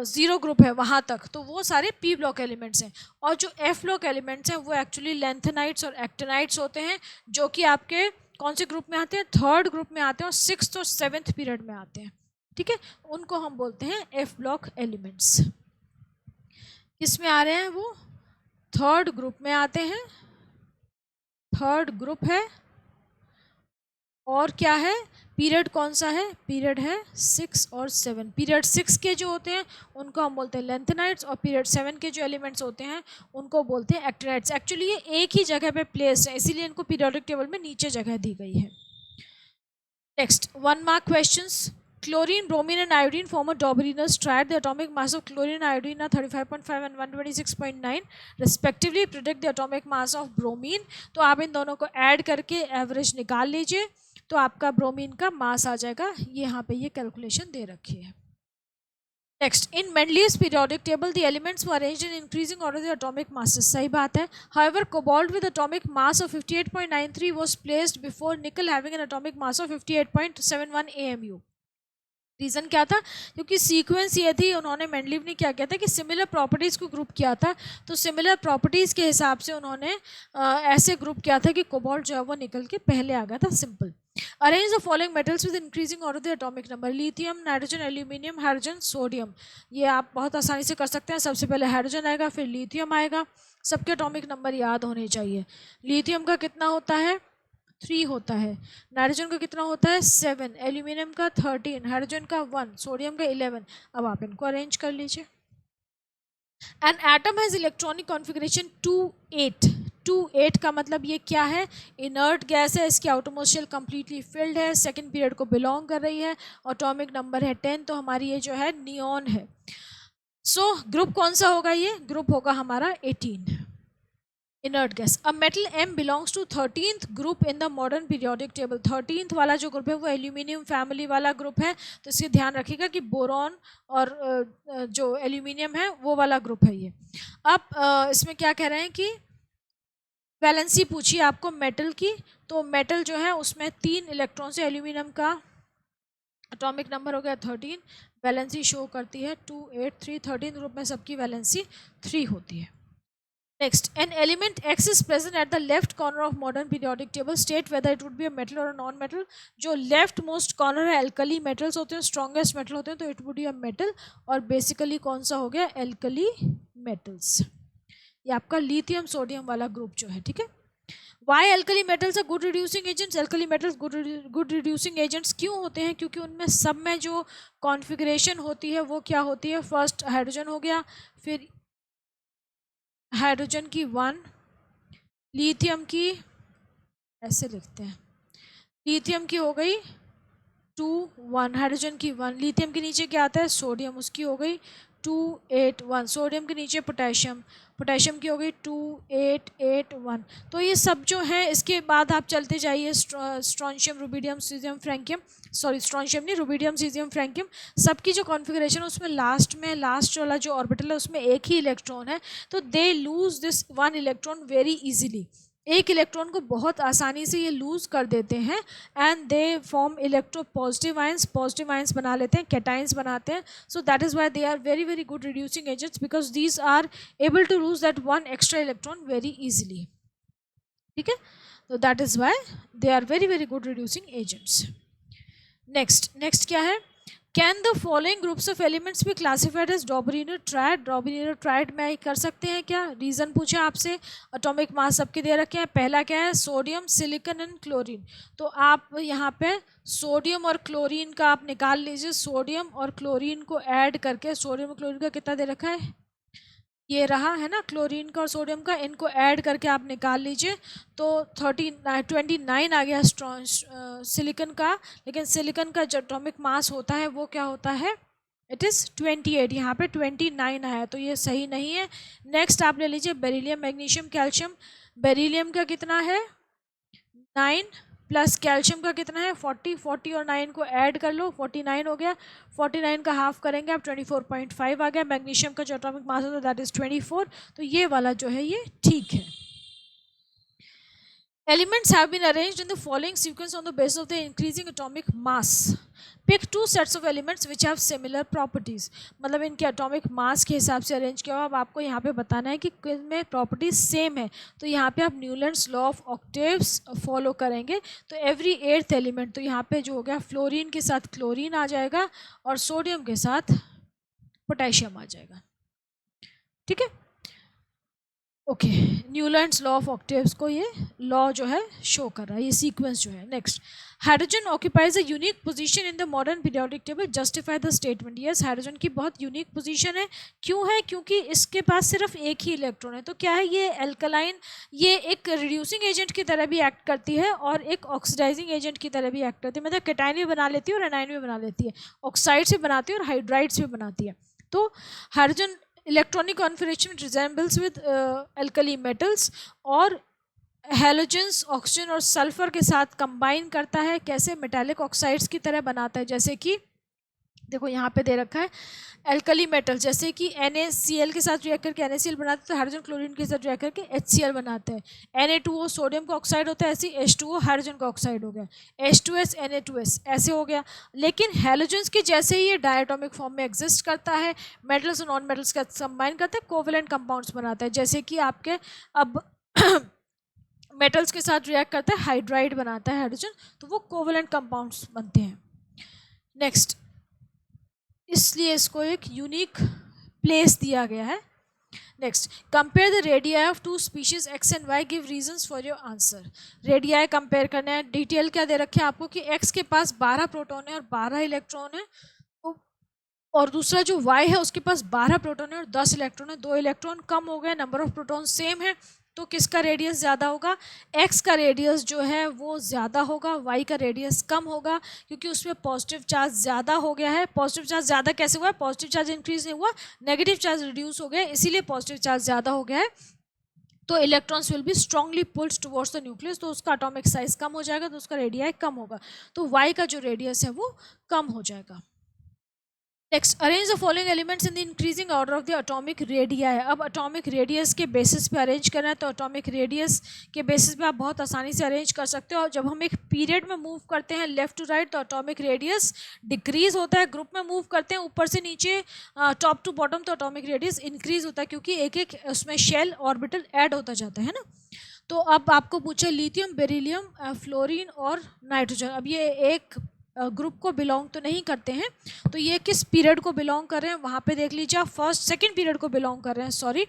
ज़ीरो ग्रुप है वहाँ तक, तो वो सारे पी ब्लॉक एलिमेंट्स हैं। और जो एफ ब्लॉक एलिमेंट्स हैं वो एक्चुअली लेंथेनाइट्स और एक्टिनाइट्स होते हैं, जो कि आपके कौन से ग्रुप में आते हैं, थर्ड ग्रुप में आते हैं और 6th और 7th पीरियड में आते हैं, ठीक है। उनको हम बोलते हैं एफ ब्लॉक एलिमेंट्स। किस में आ रहे हैं वो, थर्ड ग्रुप में आते हैं, थर्ड ग्रुप है। और क्या है, पीरियड कौन सा है, पीरियड है 6 और 7। पीरियड 6 के जो होते हैं उनको हम बोलते हैं लेंथेनाइट्स, और पीरियड 7 के जो एलिमेंट्स होते हैं उनको बोलते हैं एक्टिनाइट्स। एक्चुअली ये एक ही जगह पे प्लेस्ड है, इसीलिए इनको पीरियोडिक टेबल में नीचे जगह दी गई है। Next 1 mark questions. Chlorine, bromine and iodine form a Doberanus triad. The atomic mass of chlorine and iodine are 35.5 and 126.9 respectively. Predict the atomic mass of bromine. तो आप इन दोनों को ऐड करके एवरेज निकाल लीजिए, तो आपका ब्रोमीन का मास आ जाएगा। ये यहाँ पे ये कैलकुलेशन दे रखी है। Next, in Mendeleev's periodic table the elements were arranged in increasing order the atomic masses. सही बात है। However cobalt with atomic mass of 58.93 was placed before nickel having an atomic mass of 58.71 AMU। Reason क्या था, क्योंकि sequence ये थी, उन्होंने Mendeleev ने क्या किया था कि सिमिलर प्रॉपर्टीज़ को ग्रुप किया था, तो सिमिलर प्रॉपर्टीज़ के हिसाब से उन्होंने ऐसे ग्रुप किया था कि कोबाल्ट जो है वो निकल के पहले आ गया था। Simple. Arrange the following metals with increasing order the atomic number, lithium, nitrogen, aluminium, hydrogen, sodium. ये आप बहुत आसानी से कर सकते हैं। सबसे पहले हाइड्रोजन आएगा, फिर लिथियम आएगा। सबके एटॉमिक नंबर याद होने चाहिए। लिथियम का कितना होता है, 3 होता है। नाइट्रोजन का कितना होता है, 7। एल्यूमिनियम का 13, हाइड्रोजन का 1, सोडियम का 11। अब आप इनको अरेंज कर लीजिए। An atom has electronic configuration 2-8। 2-8 का मतलब ये क्या है, इनर्ट गैस है, इसकी आउटरमोस्ट शेल कंप्लीटली फिल्ड है, सेकंड पीरियड को बिलोंग कर रही है, एटॉमिक नंबर है 10, तो हमारी ये जो है नियॉन है। सो ग्रुप कौन सा होगा, ये ग्रुप होगा हमारा 18, इनर्ट गैस। अब metal M belongs to 13th group in the modern periodic table. 13th वाला जो ग्रुप है वो एल्यूमिनियम फैमिली वाला ग्रुप है, तो इसके ध्यान रखिएगा कि बोरॉन और जो एल्यूमिनियम है वो वाला ग्रुप है ये। अब इसमें क्या कह रहे हैं कि वैलेंसी पूछी आपको मेटल की, तो मेटल जो है उसमें 3 इलेक्ट्रॉन से एल्यूमिनियम का एटॉमिक नंबर हो गया 13, वैलेंसी शो करती है 2, 8, 3। 13th ग्रुप में सबकी वैलेंसी 3 होती है। Next, an element X is present at the left corner of modern periodic table. State whether it would be a metal or a non-metal. जो left most corner है, alkali metals होते हैं, strongest metal होते हैं, तो it would be a metal. और basically कौन सा हो गया, एल्कली मेटल्स। ये आपका लिथियम सोडियम वाला ग्रुप जो है, ठीक है। Why alkali metals are good reducing agents. Alkali metals good reducing agents क्यों होते हैं, क्योंकि उनमें सब में जो कॉन्फ़िगरेशन होती है वो क्या होती है, फर्स्ट हाइड्रोजन हो गया, फिर हाइड्रोजन की 1, लिथियम की, ऐसे लिखते हैं, लिथियम की हो गई 2, 1, हाइड्रोजन की 1, लिथियम के नीचे क्या आता है, सोडियम, उसकी हो गई 2, 8, 1, सोडियम के नीचे पोटेशियम, पोटेशियम की हो गई 2, 8, 8, 1। तो ये सब जो है, इसके बाद आप चलते जाइए, strontium, rubidium, caesium, francium, sorry strontium नहीं, रुबिडियम, सीजियम, फ्रैंकियम, सबकी जो कॉन्फ़िगरेशन है उसमें लास्ट वाला जो ऑर्बिटल है उसमें एक ही इलेक्ट्रॉन है, तो they lose this 1 electron very easily. एक इलेक्ट्रॉन को बहुत आसानी से ये लूज़ कर देते हैं, and they form electropositive ions बना लेते हैं, कैटाइंस बनाते हैं। So that is why they are very very good reducing agents, because these are able to lose that 1 extra electron very easily, ठीक है। तो that is why they are very very good reducing agents. Next क्या है, can the following groups of elements भी classified as डॉबरिनो tried. डॉबरिनो tried में कर सकते हैं क्या, रीज़न पूछा आपसे, एटॉमिक मास सबके दे रखे हैं। पहला क्या है, सोडियम, सिलिकॉन एंड क्लोरीन। तो आप यहाँ पे सोडियम और क्लोरीन का आप निकाल लीजिए, सोडियम और क्लोरीन को ऐड करके, सोडियम और क्लोरीन का कितना दे रखा है, ये रहा है ना, क्लोरीन का और सोडियम का, इनको ऐड करके आप निकाल लीजिए, तो 29 आ गया सिलिकॉन का। लेकिन सिलिकॉन का जो एटॉमिक मास होता है वो क्या होता है, इट इज़ 28, यहाँ पे 29 आया, तो ये सही नहीं है। नेक्स्ट आप ले लीजिए बेरिलियम, मैग्नीशियम, कैल्शियम। बेरिलियम का कितना है, 9, प्लस कैल्शियम का कितना है 40, 40 और 9 को ऐड कर लो 49 हो गया, 49 का हाफ करेंगे आप 24.5 आ गया। मैग्नीशियम का जो एटॉमिक मास होता है दैट इज 24, तो ये वाला जो है ये ठीक है। Elements have been arranged in the following sequence on the basis of their increasing atomic mass. Pick two sets of elements which have similar properties. मतलब इनके एटॉमिक मास के हिसाब से अरेंज किया हुआ। अब आपको यहाँ पे बताना है कि इनमें प्रॉपर्टीज सेम है, तो यहाँ पे आप Newlands law of octaves follow करेंगे। तो एवरी 8th एलिमेंट, तो यहाँ पे जो हो गया फ्लोरीन के साथ क्लोरीन आ जाएगा और सोडियम के साथ पोटेशियम आ जाएगा। ठीक है, okay, Newlands law of octaves को ये लॉ जो है शो कर रहा है, ये सीक्वेंस जो है। Next, hydrogen occupies a unique position in the modern periodic table, justify the statement. Yes, hydrogen की बहुत यूनिक पोजीशन है। क्यों है? क्योंकि इसके पास सिर्फ एक ही इलेक्ट्रॉन है। तो क्या है, ये एल्कलाइन, ये एक रिड्यूसिंग एजेंट की तरह भी एक्ट करती है और एक ऑक्सीडाइजिंग एजेंट की तरह भी एक्ट करती है। मतलब कैटाइन भी बना लेती है और एनाइन भी बना लेती है, ऑक्साइड्स भी बनाती है और हाइड्राइड्स भी बनाती है। तो hydrogen electronic configuration resembles with alkali metals, और हैलोजेंस ऑक्सीजन और सल्फर के साथ कंबाइन करता है। कैसे? मेटालिक ऑक्साइड्स की तरह बनाता है। जैसे कि देखो यहाँ पे दे रखा है एल्कली मेटल, जैसे कि NaCl के साथ रिएक्ट करके NaCl बनाते हैं, तो हाइड्रोजन क्लोरीन के साथ रिएक्ट करके HCl बनाते हैं। Na2O सोडियम का ऑक्साइड होता है, ऐसे ही H2O हाइड्रोजन का ऑक्साइड हो गया, H2S Na2S ऐसे हो गया। लेकिन हैलोजेंस के जैसे ही ये डायटोमिक फॉर्म में एग्जिस्ट करता है, मेटल्स और नॉन मेटल्स का कंबाइन करता है, कोवेलेंट कंपाउंड्स बनाता है। जैसे कि आपके अब मेटल्स के साथ रिएक्ट करता है, हाइड्राइड बनाता है हाइड्रोजन, तो वो कोवेलेंट कंपाउंड्स बनते हैं। नेक्स्ट, इसलिए इसको एक यूनिक प्लेस दिया गया है। Next, compare the radii of two species X and Y, give reasons for your answer. Radii compare करना है। डिटेल क्या दे रखे हैं आपको कि एक्स के पास 12 प्रोटॉन है और 12 इलेक्ट्रॉन है, और दूसरा जो वाई है उसके पास 12 प्रोटॉन है और 10 इलेक्ट्रॉन है। 2 इलेक्ट्रॉन कम हो गए, नंबर ऑफ प्रोटॉन सेम है, तो किसका रेडियस ज़्यादा होगा? एक्स का रेडियस जो है वो ज़्यादा होगा, वाई का रेडियस कम होगा, क्योंकि उसमें पॉजिटिव चार्ज ज़्यादा हो गया है। पॉजिटिव चार्ज ज़्यादा कैसे हुआ है? पॉजिटिव चार्ज इंक्रीज नहीं हुआ, नेगेटिव चार्ज रिड्यूस हो गया, इसीलिए पॉजिटिव चार्ज ज़्यादा हो गया है। तो electrons will be strongly pulled towards the nucleus, तो उसका एटॉमिक साइज कम हो जाएगा, तो उसका रेडियाई कम होगा, तो वाई का जो रेडियस है वो कम हो जाएगा। Next, arrange the following elements in the increasing order of the atomic radii. अब एटॉमिक रेडियस के बेसिस पे अरेंज करना है, तो एटॉमिक रेडियस के बेसिस पे आप बहुत आसानी से अरेंज कर सकते हो। और जब हम एक पीरियड में मूव करते हैं लेफ्ट टू राइट, तो एटॉमिक रेडियस डिक्रीज होता है। ग्रुप में मूव करते हैं ऊपर से नीचे, टॉप टू बॉटम, तो एटॉमिक रेडियस इंक्रीज होता है, क्योंकि एक एक उसमें शेल ऑर्बिटल ऐड होता जाता है ना। तो अब आपको पूछा लिथियम, बेरिलियम, फ्लोरीन और नाइट्रोजन। अब ये एक ग्रुप को बिलोंग तो नहीं करते हैं, तो ये किस पीरियड को बिलोंग कर रहे हैं वहाँ पे देख लीजिए आप, फर्स्ट सेकंड पीरियड को बिलोंग कर रहे हैं, सॉरी।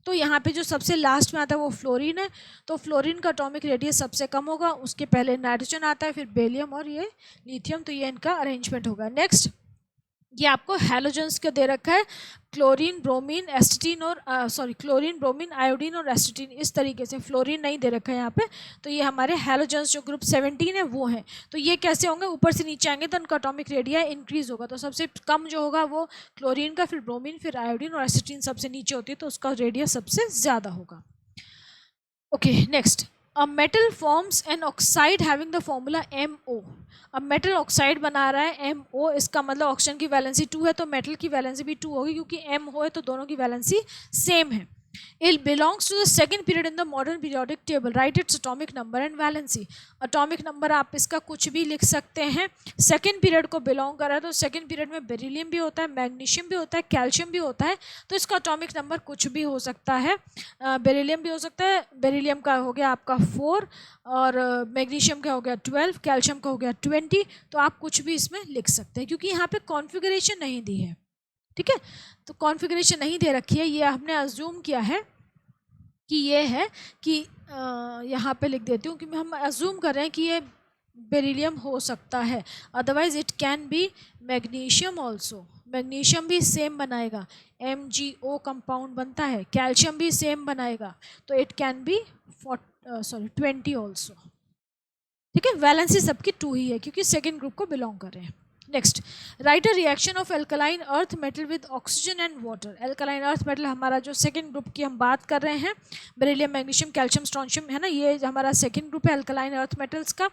तो यहाँ पे जो सबसे लास्ट में आता है वो फ्लोरीन है, तो फ्लोरीन का एटॉमिक रेडियस सबसे कम होगा, उसके पहले नाइट्रोजन आता है, फिर बेरिलियम और ये लिथियम, तो ये इनका अरेंजमेंट होगा। नेक्स्ट, ये आपको हैलोजेंस का दे रखा है, क्लोरीन, ब्रोमीन, एस्टेटीन और क्लोरीन, ब्रोमीन, आयोडीन और एस्टेटीन, इस तरीके से। फ्लोरीन नहीं दे रखा है यहाँ पे, तो ये हमारे हैलोजेंस जो ग्रुप 17 है वो है। तो ये कैसे होंगे? ऊपर से नीचे आएंगे तो उनका एटॉमिक रेडियाई इंक्रीज होगा, तो सबसे कम जो होगा वो क्लोरीन का, फिर ब्रोमीन, फिर आयोडीन और एस्टेटीन सबसे नीचे होती है, तो उसका रेडियस सबसे ज़्यादा होगा। Okay, next, a metal forms an oxide having the formula MO। अब मेटल ऑक्साइड बना रहा है MO, इसका मतलब ऑक्सीजन की वैलेंसी 2 है, तो मेटल की वैलेंसी भी 2 होगी, क्योंकि M हो है तो दोनों की वैलेंसी सेम है। It belongs to the second period in the modern periodic table. Write its atomic number and valency. Atomic number आप इसका कुछ भी लिख सकते हैं। सेकेंड पीरियड को बिलोंग कर रहा है, तो सेकेंड पीरियड में बेरिलियम भी होता है, मैग्नीशियम भी होता है, कैल्शियम भी होता है, तो इसका एटॉमिक नंबर कुछ भी हो सकता है। बेरिलियम भी हो सकता है, बेरिलियम का हो गया आपका 4, और मैग्नीशियम का हो गया 12, कैल्शियम का हो गया 20, तो आप कुछ भी इसमें लिख सकते हैं, क्योंकि यहाँ पे कॉन्फ़िगरेशन नहीं दी है। ठीक है, तो कॉन्फ़िगरेशन नहीं दे रखी है, ये हमने अज्यूम किया है कि ये है कि यहाँ पे लिख देती हूँ कि हम अज्यूम कर रहे हैं कि ये बेरिलियम हो सकता है, otherwise it can be magnesium also. Magnesium भी सेम बनाएगा, MgO कंपाउंड बनता है, कैल्शियम भी सेम बनाएगा, तो इट कैन बी 20 ऑल्सो। ठीक है, वैलेंसी सबकी 2 ही है, क्योंकि सेकेंड ग्रुप को बिलोंग कर रहे हैं। Next, right a reaction of alkaline earth metal with oxygen and water. Alkaline earth metal हमारा जो सेकंड ग्रुप की हम बात कर रहे हैं, बेरिलियम, मैग्नीशियम, कैल्शियम, स्ट्रोंशियम, है ना, ये हमारा सेकंड ग्रुप है एल्कलाइन अर्थ मेटल्स का।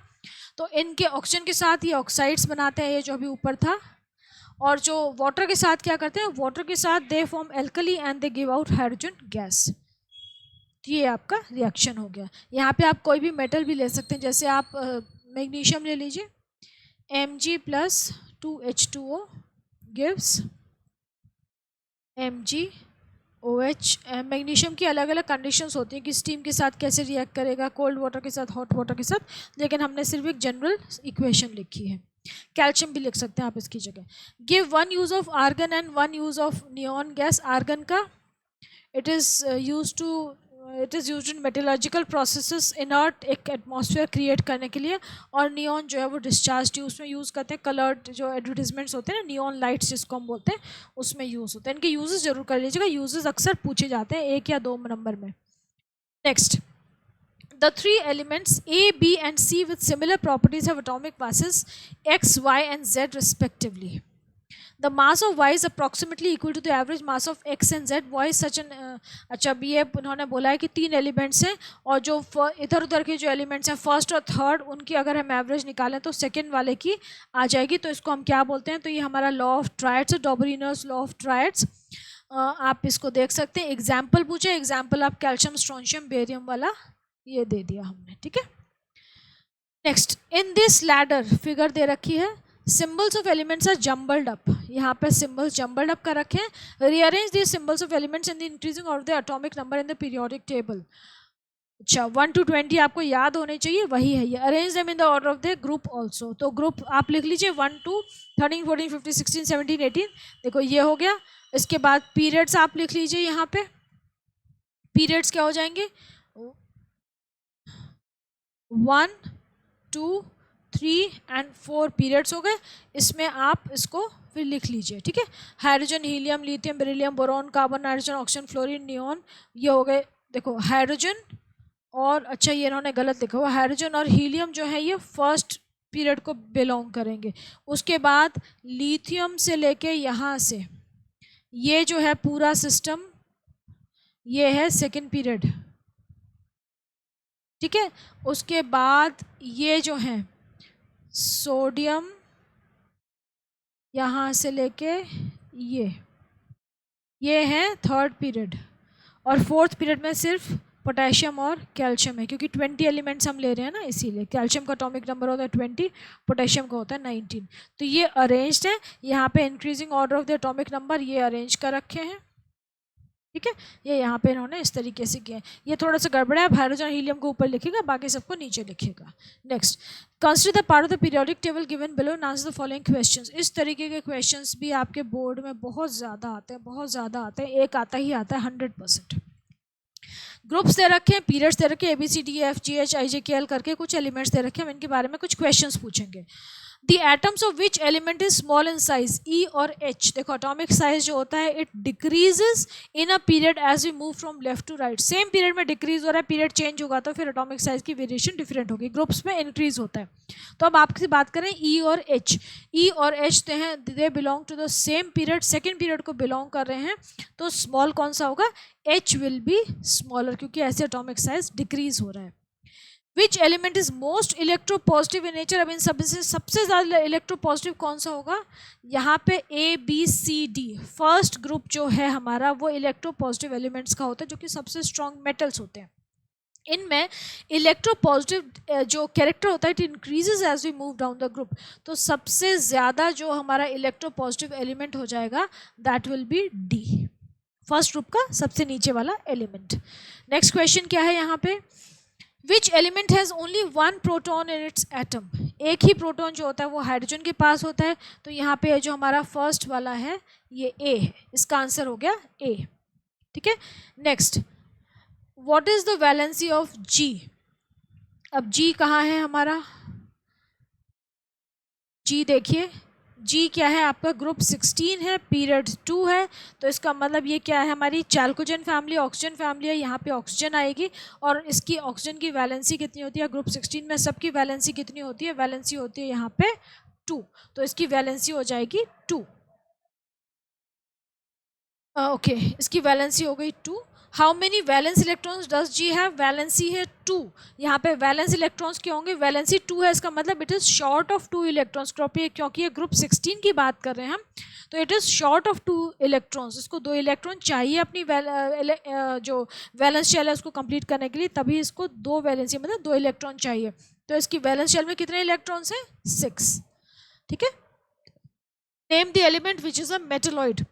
तो इनके ऑक्सीजन के साथ ये ऑक्साइड्स बनाते हैं, ये जो अभी ऊपर था, और जो वाटर के साथ क्या करते हैं, वाटर के साथ they form alkali and they give out hydrogen gas. तो ये आपका रिएक्शन हो गया। यहाँ पे आप कोई भी मेटल भी ले सकते हैं, जैसे आप मैग्नीशियम ले लीजिए, Mg+2H2O gives MgOH। मैग्नीशियम की अलग अलग कंडीशंस होती हैं कि स्टीम के साथ कैसे रिएक्ट करेगा, कोल्ड वाटर के साथ, हॉट वाटर के साथ, लेकिन हमने सिर्फ एक जनरल इक्वेशन लिखी है। कैल्शियम भी लिख सकते हैं आप इसकी जगह। Give one use of argon and one use of neon gas. Argon का it is used in metallurgical processes, inert एक एटमॉस्फेयर क्रिएट करने के लिए, और नियॉन जो है वो डिस्चार्ज ट्यूब्स में यूज़ करते हैं। कलर्ड जो एडवर्टीजमेंट्स होते हैं ना, नियॉन लाइट्स जिसको हम बोलते हैं, उसमें यूज़ होते हैं। इनके यूजेस जरूर कर लीजिएगा, यूजेस अक्सर पूछे जाते हैं 1 या 2 नंबर में। Next, the three elements A, B and C with similar properties have atomic masses X, Y and Z respectively. The mass of Y is approximately equal to the average mass of X and Z. Y is such an अच्छा, अब ये उन्होंने बोला है कि 3 elements हैं, और जो इधर उधर के जो एलिमेंट्स हैं फर्स्ट और थर्ड, उनकी अगर हम एवरेज निकालें तो सेकंड वाले की आ जाएगी। तो इसको हम क्या बोलते हैं, तो ये हमारा लॉ ऑफ ट्रायड्स है, डॉबरिनर्स लॉ ऑफ ट्रायड्स। आप इसको देख सकते हैं। एग्जाम्पल पूछे, एग्जाम्पल आप कैल्शियम, स्ट्रोंशियम, बेरियम वाला ये दे दिया हमने, ठीक है। Next, in this ladder figure दे रखी है, symbols of elements are jumbled up. यहाँ पे सिंबल्स जम्बल्ड अप कर रखे हैं। Rearrange this symbols of elements in the increasing of the atomic number in the periodic table. अच्छा, 1 to 20 आपको याद होने चाहिए, वही है ये। Arrange them in the order of the group also. तो ग्रुप आप लिख लीजिए 1 to 13, 14, 15, 16, 17, 18। देखो ये हो गया। इसके बाद पीरियड्स आप लिख लीजिए। यहाँ पे पीरियड्स क्या हो जाएंगे, 1, 2, 3 एंड 4 पीरियड्स हो गए। इसमें आप इसको फिर लिख लीजिए, ठीक है। Hydrogen, helium, lithium, beryllium, boron, carbon, nitrogen, oxygen, fluorine, neon, ये हो गए। देखो हाइड्रोजन और, अच्छा ये इन्होंने गलत लिखा हुआ, हाइड्रोजन और हीलियम जो है ये फर्स्ट पीरियड को बिलोंग करेंगे। उसके बाद लिथियम से लेके यहाँ से ये जो है पूरा सिस्टम, ये है सेकेंड पीरियड, ठीक है। उसके बाद ये जो है सोडियम, यहाँ से लेके ये है थर्ड पीरियड, और फोर्थ पीरियड में सिर्फ पोटेशियम और कैल्शियम है, क्योंकि 20 एलिमेंट्स हम ले रहे हैं ना, इसीलिए। कैल्शियम का एटॉमिक नंबर होता है 20, पोटेशियम का होता है 19। तो ये अरेंज्ड है। यहाँ पे increasing order of the atomic number ये अरेंज कर रखे हैं, ठीक है। ये यहाँ पे इन्होंने इस तरीके से किया है। ये थोड़ा सा गड़बड़ है, हाइड्रोजन हीलियम को ऊपर लिखेगा, बाकी सबको नीचे लिखेगा। Next, consider the part of the periodic table given below and answer the following questions. इस तरीके के क्वेश्चंस भी आपके बोर्ड में बहुत ज़्यादा आते हैं, बहुत ज़्यादा आते हैं। एक आता ही आता है 100%। ग्रुप्स दे रखे हैं, पीरियड्स दे रखे हैं, ABCDEFGH IJKL करके कुछ एलिमेंट्स दे रखे हैं। हम इनके बारे में कुछ क्वेश्चंस पूछेंगे। The atoms of which element is small in size, E और H। देखो atomic size जो होता है it decreases in a period as we move from left to right। Same period में डिक्रीज हो रहा है, पीरियड चेंज होगा तो फिर atomic size की वेरिएशन डिफरेंट होगी, ग्रुप्स में इंक्रीज होता है। तो अब आपसे बात करें E और H। E और H they belong to the same period, second period को बिलोंग कर रहे हैं, तो स्मॉल कौन सा होगा, H विल बी स्मॉलर, क्योंकि ऐसे atomic size डिक्रीज हो रहा है। विच element is most electropositive in nature. अब इन सबसे ज़्यादा इलेक्ट्रोपॉजिटिव कौन सा होगा, यहाँ पे ABCD फर्स्ट ग्रुप जो है हमारा वो इलेक्ट्रोपॉजिटिव एलिमेंट्स का होता है, जो कि सबसे स्ट्रॉन्ग मेटल्स होते हैं। इनमें इलेक्ट्रोपॉजिटिव जो कैरेक्टर होता है it increases as we move down the group. तो सबसे ज़्यादा जो हमारा इलेक्ट्रोपॉजिटिव एलिमेंट हो जाएगा that will be D, first group का सबसे नीचे वाला एलिमेंट। नेक्स्ट क्वेश्चन क्या है यहाँ पे, which element has only 1 proton in its atom. एक ही प्रोटॉन जो होता है वो हाइड्रोजन के पास होता है। तो यहाँ पे जो हमारा फर्स्ट वाला है ये A है, इसका आंसर हो गया A, ठीक है। Next, what is the valency of G। अब G कहाँ है हमारा, G देखिए, G क्या है आपका, ग्रुप 16 है, पीरियड 2 है। तो इसका मतलब ये क्या है, हमारी चैल्कोजेन फैमिली, ऑक्सीजन फैमिली है, यहाँ पे ऑक्सीजन आएगी। और इसकी ऑक्सीजन की वैलेंसी कितनी होती है, ग्रुप 16 में सबकी वैलेंसी कितनी होती है, वैलेंसी होती है यहाँ पे 2, तो इसकी वैलेंसी हो जाएगी 2। ओके, इसकी वैलेंसी हो गई 2। How many valence electrons does G have? Valency है 2। यहाँ पे वैलेंस इलेक्ट्रॉन्स क्या होंगे? वैलेंसी 2 है, इसका मतलब it is short of 2 electrons. क्योंकि ये ग्रुप 16 की बात कर रहे हैं हम, तो it is short of 2 electrons. इसको 2 इलेक्ट्रॉन चाहिए अपनी जो वैलेंस शेल है उसको कंप्लीट करने के लिए, तभी इसको 2 वैलेंसी मतलब 2 इलेक्ट्रॉन चाहिए। तो इसकी वैलेंस शेल में कितने इलेक्ट्रॉन्स हैं? 6। ठीक है। Name the element which is a metalloid.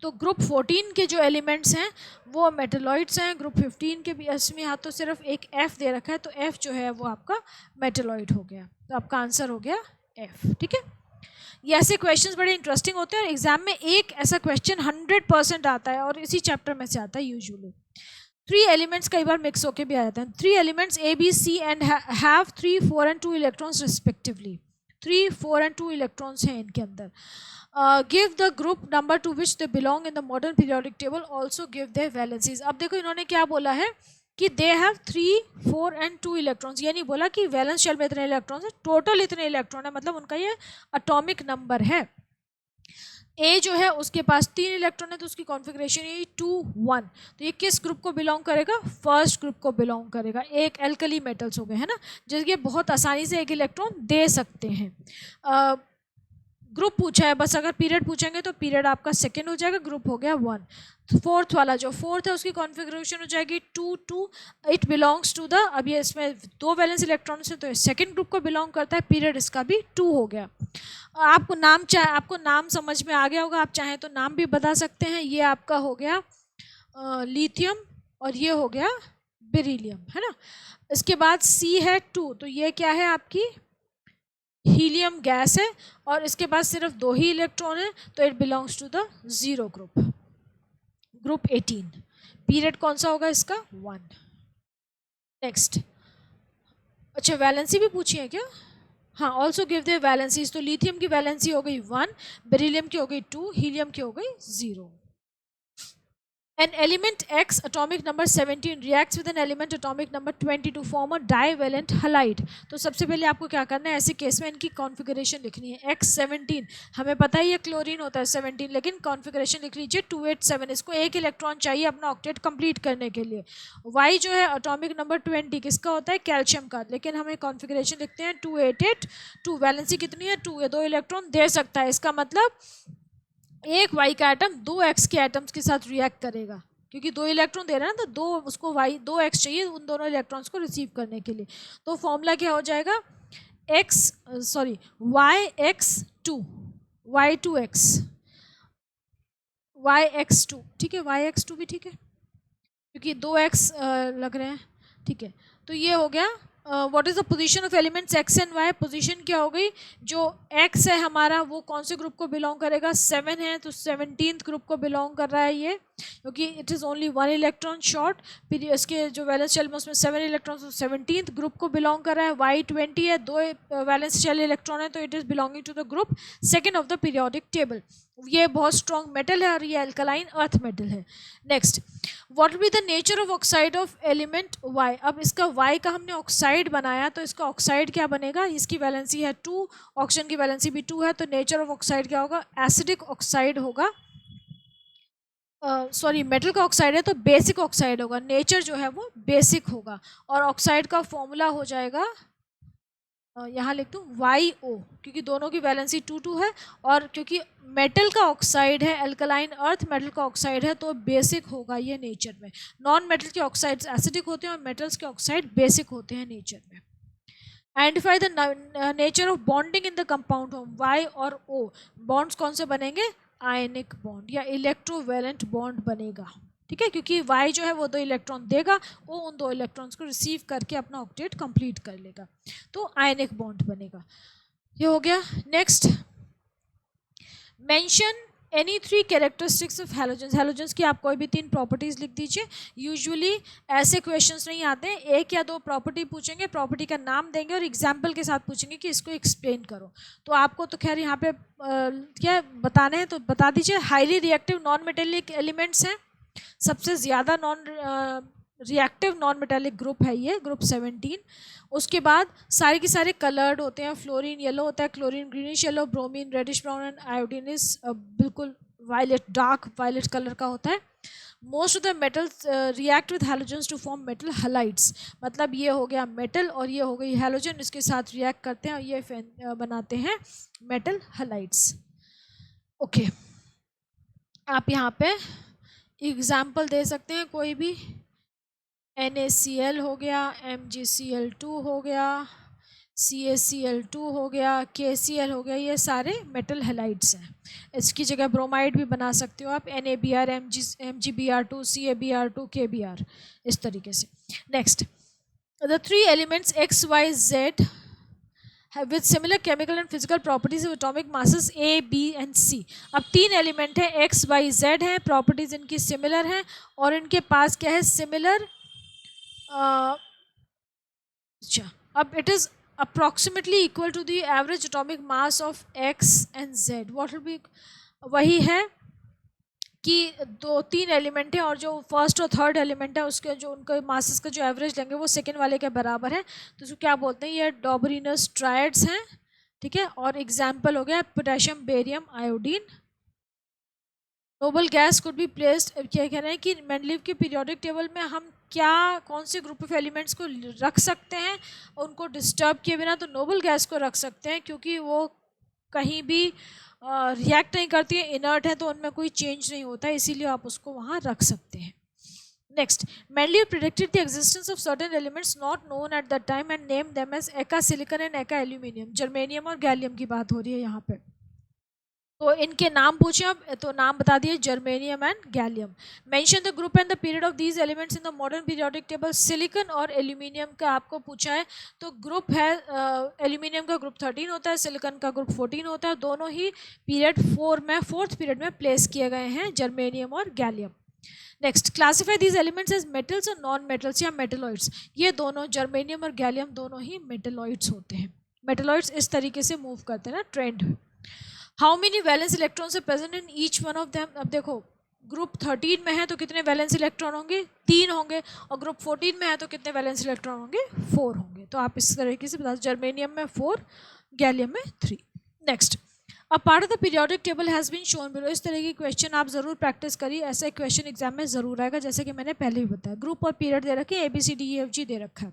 तो ग्रुप 14 के जो एलिमेंट्स हैं वो मेटलॉइड्स हैं। ग्रुप 15 के भी इसमें यहाँ तो सिर्फ एक F दे रखा है, तो F जो है वो आपका मेटलॉइड हो गया। तो आपका आंसर हो गया F। ठीक है। ये ऐसे क्वेश्चंस बड़े इंटरेस्टिंग होते हैं और एग्जाम में एक ऐसा क्वेश्चन 100% आता है और इसी चैप्टर में से आता है यूजुअली। 3 एलिमेंट्स कई बार मिक्स होके भी आ जाते हैं। 3 elements A, B, C and have 3, 4 and 2 electrons respectively. 3, 4 and 2 electrons हैं इनके अंदर। Give the group number two which they belong in the modern periodic table, also give their valencies. अब देखो इन्होंने क्या बोला है कि दे हैव 3, 4 एंड 2 इलेक्ट्रॉन्स। ये नहीं बोला कि वैलेंस शेल में इतने इलेक्ट्रॉन्स है, टोटल इतने इलेक्ट्रॉन है, मतलब उनका ये एटॉमिक नंबर है। ए जो है उसके पास 3 इलेक्ट्रॉन है, तो उसकी कॉन्फ़िगरेशन ये 2, 1। तो ये किस ग्रुप को बिलोंग करेगा? फर्स्ट ग्रुप को बिलोंग करेगा। एक एल्कली मेटल्स हो गए है ना, जिसके बहुत आसानी से एक इलेक्ट्रॉन दे सकते हैं। ग्रुप पूछा है बस, अगर पीरियड पूछेंगे तो पीरियड आपका सेकंड हो जाएगा, ग्रुप हो गया 1। फोर्थ वाला जो फोर्थ है उसकी कॉन्फ़िगरेशन हो जाएगी 2, 2। इट बिलोंग्स टू द, अब ये इसमें 2 वैलेंस इलेक्ट्रॉन्स हैं तो ये सेकंड ग्रुप को बिलोंग करता है, पीरियड इसका भी 2 हो गया। आपको नाम समझ में आ गया होगा, आप चाहें तो नाम भी बता सकते हैं। ये आपका हो गया लिथियम और ये हो गया बेरिलियम, है ना। इसके बाद C है 2, तो ये क्या है आपकी हीलियम गैस है और इसके पास सिर्फ 2 ही इलेक्ट्रॉन है, तो it belongs to the 0 group, group 18। Period कौन सा होगा इसका? 1। नेक्स्ट, अच्छा वैलेंसी भी पूछी है क्या? हाँ, ऑल्सो गिव द वैलेंसीज। तो लिथियम की वैलेंसी हो गई 1, बेरिलियम की हो गई 2, हीलियम की हो गई 0। An element X atomic number 17 reacts with an element atomic number 20 to form a divalent halide। तो सबसे पहले आपको क्या करना है, ऐसे केस में इनकी कॉन्फ़िगरेशन लिखनी है। X17 हमें पता है ये क्लोरीन होता है 17, लेकिन कॉन्फ़िगरेशन लिख लीजिए 287। इसको एक इलेक्ट्रॉन चाहिए अपना ऑक्टेट कंप्लीट करने के लिए। Y जो है एटॉमिक नंबर 20 किसका होता है? कैल्शियम का, लेकिन हमें कॉन्फ़िगरेशन लिखते हैं 288। 2 वैलेंसी कितनी है? 2 है, 2 इलेक्ट्रॉन दे सकता है। इसका मतलब एक Y का एटम 2 X के एटम्स के साथ रिएक्ट करेगा, क्योंकि 2 इलेक्ट्रॉन दे रहा है ना, तो 2 उसको 2 X चाहिए उन दोनों इलेक्ट्रॉन्स को रिसीव करने के लिए। तो फॉर्मूला क्या हो जाएगा? YX2 Y2X YX2, ठीक है, YX2 भी ठीक है क्योंकि 2X लग रहे हैं, ठीक है। तो ये हो गया what is the position of elements X and Y। Position क्या हो गई? जो X है हमारा वो कौन से ग्रुप को बिलोंग करेगा? 7 है, तो 17th ग्रुप को बिलोंग कर रहा है ये, क्योंकि it is only 1 electron short. फिर इसके जो वैलेंस शेल में उसमें 7 इलेक्ट्रॉन, तो 17th ग्रुप को बिलोंग कर रहा है। Y20 है, 2 वैलेंस शेल इलेक्ट्रॉन है, तो it is belonging to the group second of the periodic table. ये बहुत स्ट्रॉन्ग मेटल है और ये अल्कलाइन अर्थ मेटल है। Next, what will be the nature of oxide of element Y। अब इसका Y का हमने ऑक्साइड बनाया, तो इसका ऑक्साइड क्या बनेगा? इसकी वैलेंसी है 2, ऑक्सीजन की वैलेंसी भी 2 है, तो नेचर ऑफ ऑक्साइड क्या होगा? एसिडिक ऑक्साइड होगा। सॉरी, मेटल का ऑक्साइड है तो बेसिक ऑक्साइड होगा। नेचर जो है वो बेसिक होगा और ऑक्साइड का फॉर्मूला हो जाएगा, यहाँ लिख दूँ YO, क्योंकि दोनों की वैलेंसी 2, 2 है और क्योंकि मेटल का ऑक्साइड है, अल्कलाइन अर्थ मेटल का ऑक्साइड है, तो बेसिक होगा ये नेचर में। नॉन मेटल के ऑक्साइड्स एसिडिक होते हैं और मेटल्स के ऑक्साइड बेसिक होते हैं नेचर में। Identify the nature of bonding in the compound home. Y और O बॉन्ड्स कौन से बनेंगे? आयनिक बॉन्ड या इलेक्ट्रोवैलेंट बॉन्ड बनेगा, ठीक है, क्योंकि Y जो है वो 2 इलेक्ट्रॉन देगा, वो उन 2 इलेक्ट्रॉन्स को रिसीव करके अपना ऑक्टेट कंप्लीट कर लेगा, तो आयनिक बॉन्ड बनेगा। ये हो गया। Next, mention any 3 characteristics of halogens. Halogens की आप कोई भी 3 प्रॉपर्टीज़ लिख दीजिए। यूजुअली ऐसे क्वेश्चंस नहीं आते हैं, 1 या 2 प्रॉपर्टी पूछेंगे, प्रॉपर्टी का नाम देंगे और एग्जाम्पल के साथ पूछेंगे कि इसको एक्सप्लेन करो। तो आपको तो खैर यहाँ पे क्या बताने हैं तो बता दीजिए। Highly reactive non metallic elements हैं, सबसे ज़्यादा non reactive non metallic group है ये, ग्रुप 17। उसके बाद सारे के सारे कलर्ड होते हैं, फ्लोरीन येलो होता है, chlorine greenish yellow, bromine reddish brown and iodine is बिल्कुल वायलेट, डार्क वायलेट कलर का होता है। Most of the metals react with halogens to form metal halides, मतलब ये हो गया मेटल और ये हो गई हैलोजन, इसके साथ रिएक्ट करते हैं और ये बनाते हैं मेटल हैलाइड्स। ओके, आप यहाँ पे एग्जाम्पल दे सकते हैं कोई भी, NaCl हो गया, MgCl2 हो गया, CaCl2 हो गया, KCl हो गया, ये सारे मेटल हैलाइड्स हैं। इसकी जगह ब्रोमाइड भी बना सकते हो आप, NaBr, MgBr2, CaBr2, KBr, इस तरीके से। Next, the 3 elements X, Y, Z with similar chemical and physical properties of atomic masses A, B and C। अब 3 एलिमेंट हैं, X, Y, Z हैं, प्रॉपर्टीज इनकी सिमिलर हैं और इनके पास क्या है, सिमिलर, अच्छा, अब it is approximately equal to the average atomic mass of X and Z। what will be, वही है कि 2-3 एलिमेंट है और जो फर्स्ट और थर्ड एलिमेंट है उसके जो उनके मासेस का जो एवरेज लेंगे वो सेकेंड वाले के बराबर है, तो इसको क्या बोलते हैं, ये डॉबरिनस ट्रायड्स हैं, ठीक है। और एग्जाम्पल हो गया potassium, barium, iodine. Noble gas could be placed, क्या कह रहे हैं कि मेंडलीव के पीरियोडिक टेबल में हम क्या कौन से ग्रुप ऑफ एलिमेंट्स को रख सकते हैं उनको डिस्टर्ब किए बिना, तो नोबल गैस को रख सकते हैं क्योंकि वो कहीं भी रिएक्ट नहीं करती है, इनर्ट है, तो उनमें कोई चेंज नहीं होता है, इसीलिए आप उसको वहाँ रख सकते हैं। Next, Mendeleev predicted the existence of certain elements not known at the time and name them as eka silicon and eka aluminium. Germanium और गैलियम की बात हो रही है यहाँ पे, तो इनके नाम पूछे अब, तो नाम बता दिए, germanium and gallium. Mention the group and the period of these elements in the modern periodic table. Silicon और एल्यूमिनियम का आपको पूछा है, तो ग्रुप है, एल्यूमिनियम का ग्रुप 13 होता है, सिलिकॉन का ग्रुप 14 होता है, दोनों ही पीरियड 4 में, 4th पीरियड में प्लेस किए गए हैं, जर्मेनियम और gallium. Next, classify these elements as metals और नॉन मेटल्स या मेटलॉइड्स। ये दोनों, जर्मेनियम और गैलियम, दोनों ही मेटलॉइड्स होते हैं। मेटलॉइड्स इस तरीके से मूव करते हैं ना, trend. How many valence electrons are present in each one of them. अब देखो, ग्रुप 13 में है तो कितने वैलेंस इलेक्ट्रॉन होंगे, 3 होंगे, और ग्रुप 14 में है तो कितने वैलेंस इलेक्ट्रॉन होंगे, 4 होंगे। तो आप इस तरीके से बता, जर्मेनियम में 4, गैलियम में 3। Next, a part of the periodic table has been shown below. इस तरह की क्वेश्चन आप जरूर प्रैक्टिस करिए, ऐसा क्वेश्चन एग्जाम में जरूर आएगा, जैसे कि मैंने पहले भी बताया। ग्रुप और पीरियड दे रखे, ABCDEFG दे रखा है।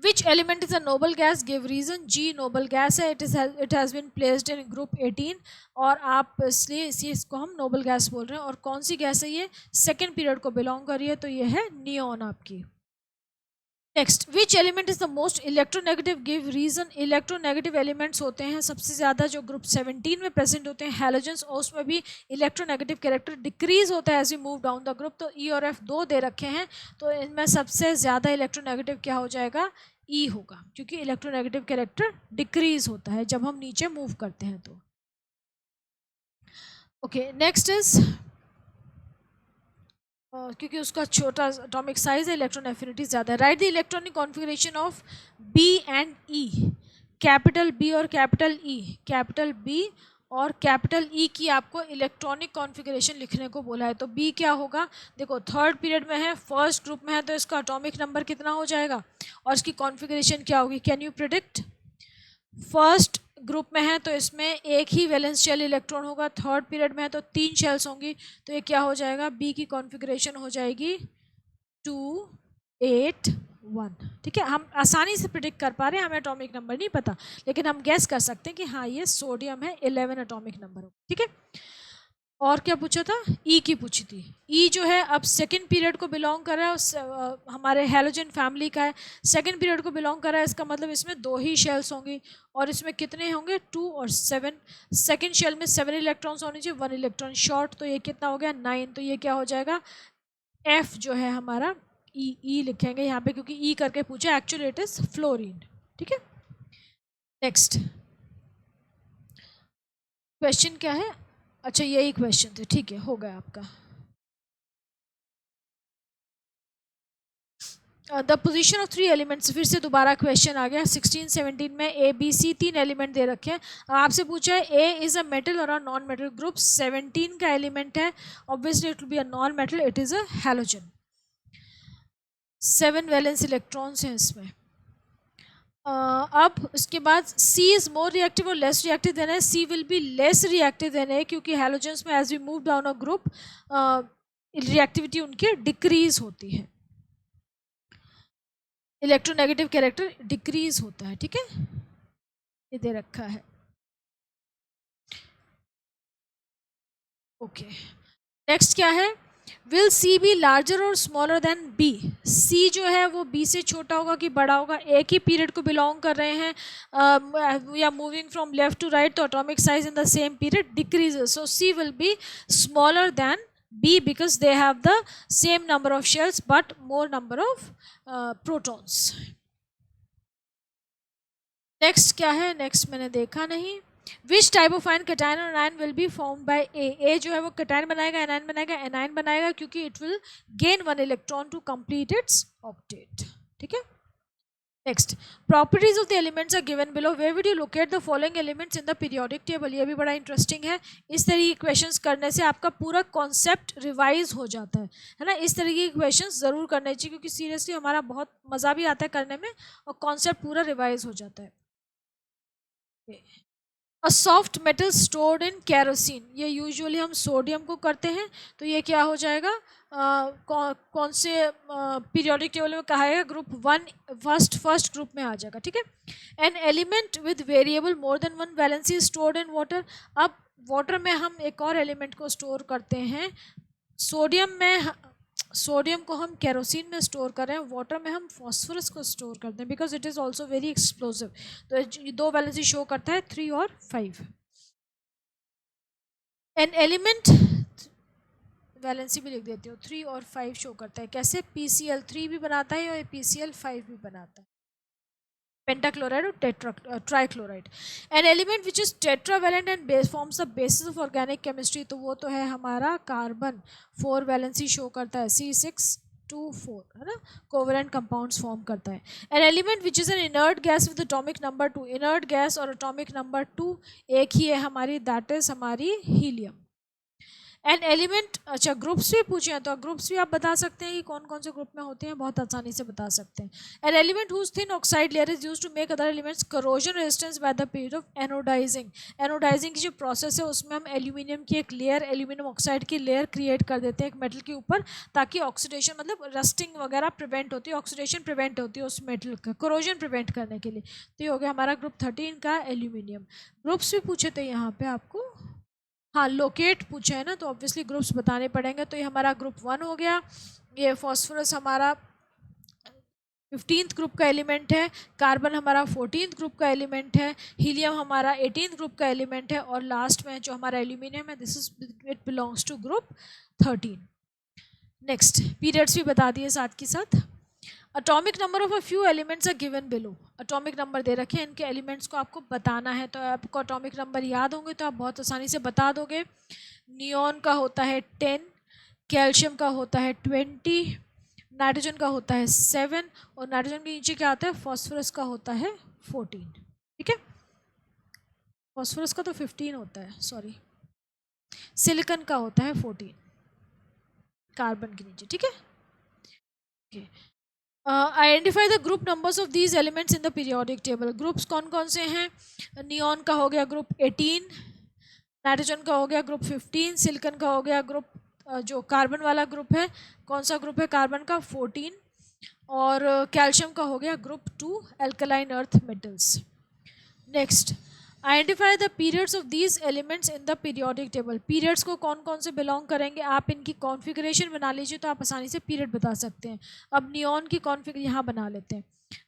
Which element is a noble gas? Give reason. G noble gas है, it has been placed in group 18 और आप इसलिए इसको हम noble gas बोल रहे हैं। और कौन सी गैस है ये, सेकेंड पीरियड को बिलोंग कर रही है, तो ये है नियोन आपकी। Next, which element is the most electronegative? Give reason. Electronegative elements होते हैं सबसे ज़्यादा जो ग्रुप 17 में प्रेजेंट होते हैं, हैलोजेंस, और उसमें भी इलेक्ट्रोनेगेटिव कैरेक्टर डिक्रीज होता है as you move down the group. तो E और F 2 दे रखे हैं, तो इनमें सबसे ज़्यादा इलेक्ट्रोनेगेटिव क्या हो जाएगा, E होगा, क्योंकि इलेक्ट्रोनेगेटिव कैरेक्टर डिक्रीज होता है जब हम नीचे मूव करते हैं। तो ओके, नेक्स्ट इज, क्योंकि उसका छोटा एटॉमिक साइज है, इलेक्ट्रॉन एफिनिटी ज़्यादा है। Right the electronic configuration of B and E। Capital B और कैपिटल E, कैपिटल B और कैपिटल E की आपको इलेक्ट्रॉनिक कॉन्फ़िगरेशन लिखने को बोला है। तो B क्या होगा, देखो थर्ड पीरियड में है, फर्स्ट ग्रुप में है, तो इसका एटॉमिक नंबर कितना हो जाएगा और इसकी कॉन्फ़िगरेशन क्या होगी, can you predict? First group में है तो इसमें एक ही वैलेंस शेल इलेक्ट्रॉन होगा, थर्ड पीरियड में है तो 3 शेल्स होंगी, तो ये क्या हो जाएगा, बी की कॉन्फ़िगरेशन हो जाएगी 2, 8, 1। ठीक है, हम आसानी से प्रिडिक्ट कर पा रहे हैं, हमें एटॉमिक नंबर नहीं पता, लेकिन हम गैस कर सकते हैं कि हाँ ये सोडियम है, 11 एटॉमिक नंबर होगा। ठीक है, और क्या पूछा था, ई की पूछी थी। ई जो है अब सेकंड पीरियड को बिलोंग कर रहा है, हमारे हैलोजन फैमिली का है, सेकंड पीरियड को बिलोंग कर रहा है, इसका मतलब इसमें 2 ही शेल्स होंगी, और इसमें कितने होंगे, 2 और 7। सेकंड शेल में 7 इलेक्ट्रॉन्स होने चाहिए, 1 इलेक्ट्रॉन शॉर्ट, तो ये कितना हो गया, 9। तो ये क्या हो जाएगा, एफ जो है हमारा, ई लिखेंगे यहाँ पे क्योंकि ई करके पूछा, एक्चुअली इट इज फ्लोरीन। ठीक है, नेक्स्ट क्वेश्चन क्या है, अच्छा यही क्वेश्चन थे, ठीक है, हो गया आपका। द पोजीशन ऑफ 3 एलिमेंट्स, फिर से दोबारा क्वेश्चन आ गया। 16, 17 में ए बी सी 3 एलिमेंट दे रखे हैं, आपसे पूछा है ए इज़ अ मेटल और अ नॉन मेटल। ग्रुप 17 का एलिमेंट है, obviously it will be a non metal, it is a halogen. 7 valence electrons हैं इसमें। अब उसके बाद सी इज़ मोर रिएक्टिव और लेस रिएक्टिव देन है। C will be less reactive than है क्योंकि हैलोजेंस में as we move down a group reactivity उनकी डिक्रीज होती है, इलेक्ट्रोनेगेटिव कैरेक्टर डिक्रीज होता है। ठीक है, ये दे रखा है। ओके, नेक्स्ट क्या है, विल सी बी लार्जर और स्मॉलर देन बी। सी जो है वो बी से छोटा होगा कि बड़ा होगा। एक ही पीरियड को बिलोंग कर रहे हैं या moving from left to right, तो atomic size in the same period decreases. So C will be smaller than B because they have the same number of shells but more number of protons. Next क्या है, next मैंने देखा नहीं। Which type of ion cation और ion will be form by A. A जो है वो cation बनाएगा, एनायन बनाएगा, एनायन बनाएगा क्योंकि it will gain 1 electron to complete its octet. ठीक है, next properties of the elements are given below. Where would you locate the following elements in the periodic table. ये भी बड़ा इंटरेस्टिंग है। इस तरह के क्वेश्चंस करने से आपका पूरा कॉन्सेप्ट रिवाइज हो जाता है ना। इस तरह के क्वेश्चंस ज़रूर करने चाहिए क्योंकि सीरियसली हमारा बहुत मज़ा भी आता है करने में और कॉन्सेप्ट पूरा रिवाइज हो जाता है। A soft metal stored in kerosene, ये यूजुअली हम सोडियम को करते हैं, तो ये क्या हो जाएगा, कौन से पीरियोडिक टेबल में कहा है, ग्रुप 1 फर्स्ट ग्रुप में आ जाएगा। ठीक है, an element with variable more than 1 valency stored in water. अब वाटर में हम एक और एलिमेंट को स्टोर करते हैं, सोडियम को हम केरोसिन में स्टोर कर रहे हैं, वाटर में हम फॉस्फोरस को स्टोर करते हैं because it is also very explosive. तो ये 2 वैलेंसी शो करता है, 3 और 5। एन एलिमेंट, वैलेंसी भी लिख देती हूँ, 3 और 5 शो करता है। कैसे, PCl3 भी बनाता है और PCl5 भी बनाता है, पेंटाक्लोराइड और trichloride. An element which is tetravalent and base forms the basis of organic chemistry, तो वो तो है हमारा कार्बन, 4 वैलेंसी शो करता है, C624 है ना, कोवेलेंट कंपाउंड्स फॉर्म करता है। An element which is an inert gas with atomic number 2, inert gas और एटॉमिक नंबर 2 एक ही है हमारी, दैट इज हमारी हीलियम। एन एलिमेंट, अच्छा ग्रुप्स भी पूछे हैं तो ग्रुप्स भी आप बता सकते हैं कि कौन कौन से ग्रुप में होते हैं, बहुत आसानी से बता सकते हैं। An element whose thin oxide layer is used to make other elements corrosion resistance by the period of anodizing. Anodizing की जो प्रोसेस है उसमें हम एल्यूमिनियम की एक लेयर, एल्यूमिनियम ऑक्साइड की लेयर क्रिएट कर देते हैं एक मेटल के ऊपर, ताकि ऑक्सीडेशन मतलब रस्टिंग वगैरह प्रिवेंट होती है, ऑक्सीडेशन प्रिवेंट होती है उस मेटल का, करोजन प्रिवेंट करने के लिए। तो ये हो गया हमारा ग्रुप 13 का एल्यूमिनियम। ग्रुप्स भी पूछे थे यहाँ पे आपको, हाँ लोकेट पूछा है ना, तो ऑब्वियसली ग्रुप्स बताने पड़ेंगे। तो ये हमारा ग्रुप 1 हो गया, ये फॉस्फोरस हमारा 15th ग्रुप का एलिमेंट है, कार्बन हमारा 14th ग्रुप का एलिमेंट है, हीलियम हमारा 18th ग्रुप का एलिमेंट है, और लास्ट में जो हमारा एल्यूमिनियम है this is it belongs to group 13। Next periods भी बता दिए साथ के साथ। Atomic number of a few elements are given below, atomic number दे रखे हैं, इनके एलिमेंट्स को आपको बताना है। तो आपको अटोमिक नंबर याद होंगे तो आप बहुत आसानी से बता दोगे। नियॉन का होता है 10, कैल्शियम का होता है 20, नाइट्रोजन का होता है 7, और नाइट्रोजन के नीचे क्या आता है, फॉस्फोरस का होता है 14। ठीक है, फॉस्फोरस का तो 15 होता है, सॉरी, सिलिकॉन का होता है 14 कार्बन के नीचे। ठीक है, identify the group numbers of these elements in the periodic table. Groups कौन कौन से हैं, नियॉन का हो गया ग्रुप 18, नाइट्रोजन का हो गया ग्रुप 15, सिलिकॉन का हो गया ग्रुप जो कार्बन वाला ग्रुप है, कौन सा ग्रुप है कार्बन का 14, और कैल्शियम का हो गया group 2 alkaline earth metals. Next identify the periods of these elements in the periodic table. Periods को कौन कौन से बिलोंग करेंगे, आप इनकी कॉन्फ़िगरेशन बना लीजिए तो आप आसानी से पीरियड बता सकते हैं। अब नियॉन की कॉन्फ़िगर यहाँ बना लेते हैं,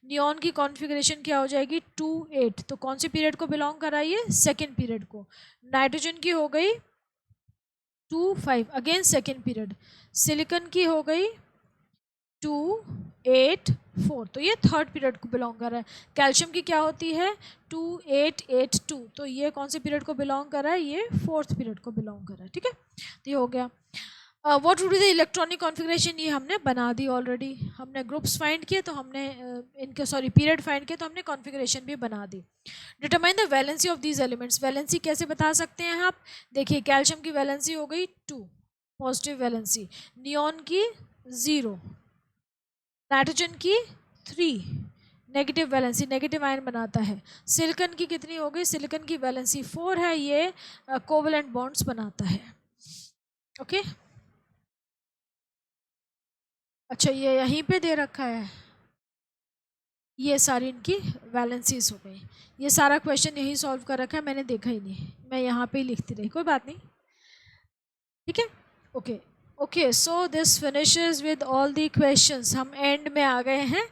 नियॉन की कॉन्फ़िगरेशन क्या हो जाएगी 2 8, तो कौन से पीरियड को बिलोंग कराइए, सेकेंड पीरियड को। नाइट्रोजन की हो गई 2 5, अगेन सेकेंड पीरियड। सिलिकॉन की हो गई 2 8 4, तो ये थर्ड पीरियड को बिलोंग कर रहा है। कैल्शियम की क्या होती है 2 8 8 2, तो ये कौन से पीरियड को बिलोंग कर रहा है, ये फोर्थ पीरियड को बिलोंग कर रहा है। ठीक है, तो ये हो गया। What would be the electronic configuration, ये हमने बना दी ऑलरेडी, हमने ग्रुप्स फाइंड किए तो हमने इनके सॉरी पीरियड फाइंड किए तो हमने कॉन्फ़िगरेशन भी बना दी। Determine the valency of these elements, valency कैसे बता सकते हैं आप, देखिए कैल्शियम की वैलेंसी हो गई 2 पॉजिटिव वैलेंसी, नियॉन की 0, नाइट्रोजन की 3 नेगेटिव वैलेंसी, नेगेटिव आयन बनाता है। सिलिकॉन की कितनी हो गई? सिलिकॉन की वैलेंसी 4 है, ये कोवलेंट बॉन्ड्स बनाता है। ओके, अच्छा ये यहीं पे दे रखा है, ये सारी इनकी वैलेंसीज हो गई। ये सारा क्वेश्चन यहीं सॉल्व कर रखा है, मैंने देखा ही नहीं, मैं यहाँ पे ही लिखती रही, कोई बात नहीं, ठीक है। Okay okay, so this finishes with all the questions. हम एंड में आ गए हैं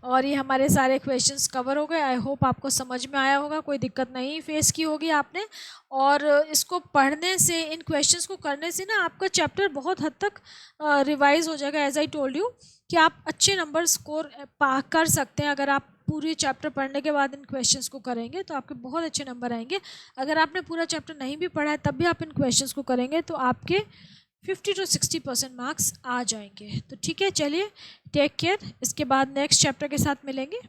और ये हमारे सारे क्वेश्चंस कवर हो गए। आई होप आपको समझ में आया होगा, कोई दिक्कत नहीं फेस की होगी आपने। और इसको पढ़ने से, इन क्वेश्चंस को करने से ना आपका चैप्टर बहुत हद तक रिवाइज हो जाएगा। एज आई टोल्ड यू कि आप अच्छे नंबर स्कोर कर सकते हैं अगर आप पूरी चैप्टर पढ़ने के बाद इन क्वेश्चंस को करेंगे, तो आपके बहुत अच्छे नंबर आएंगे। अगर आपने पूरा चैप्टर नहीं भी पढ़ा है तब भी आप इन क्वेश्चंस को करेंगे तो आपके 50 to 60% मार्क्स आ जाएंगे। तो ठीक है, चलिए, टेक केयर। इसके बाद नेक्स्ट चैप्टर के साथ मिलेंगे।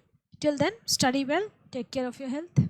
Till then study well, take care of your health.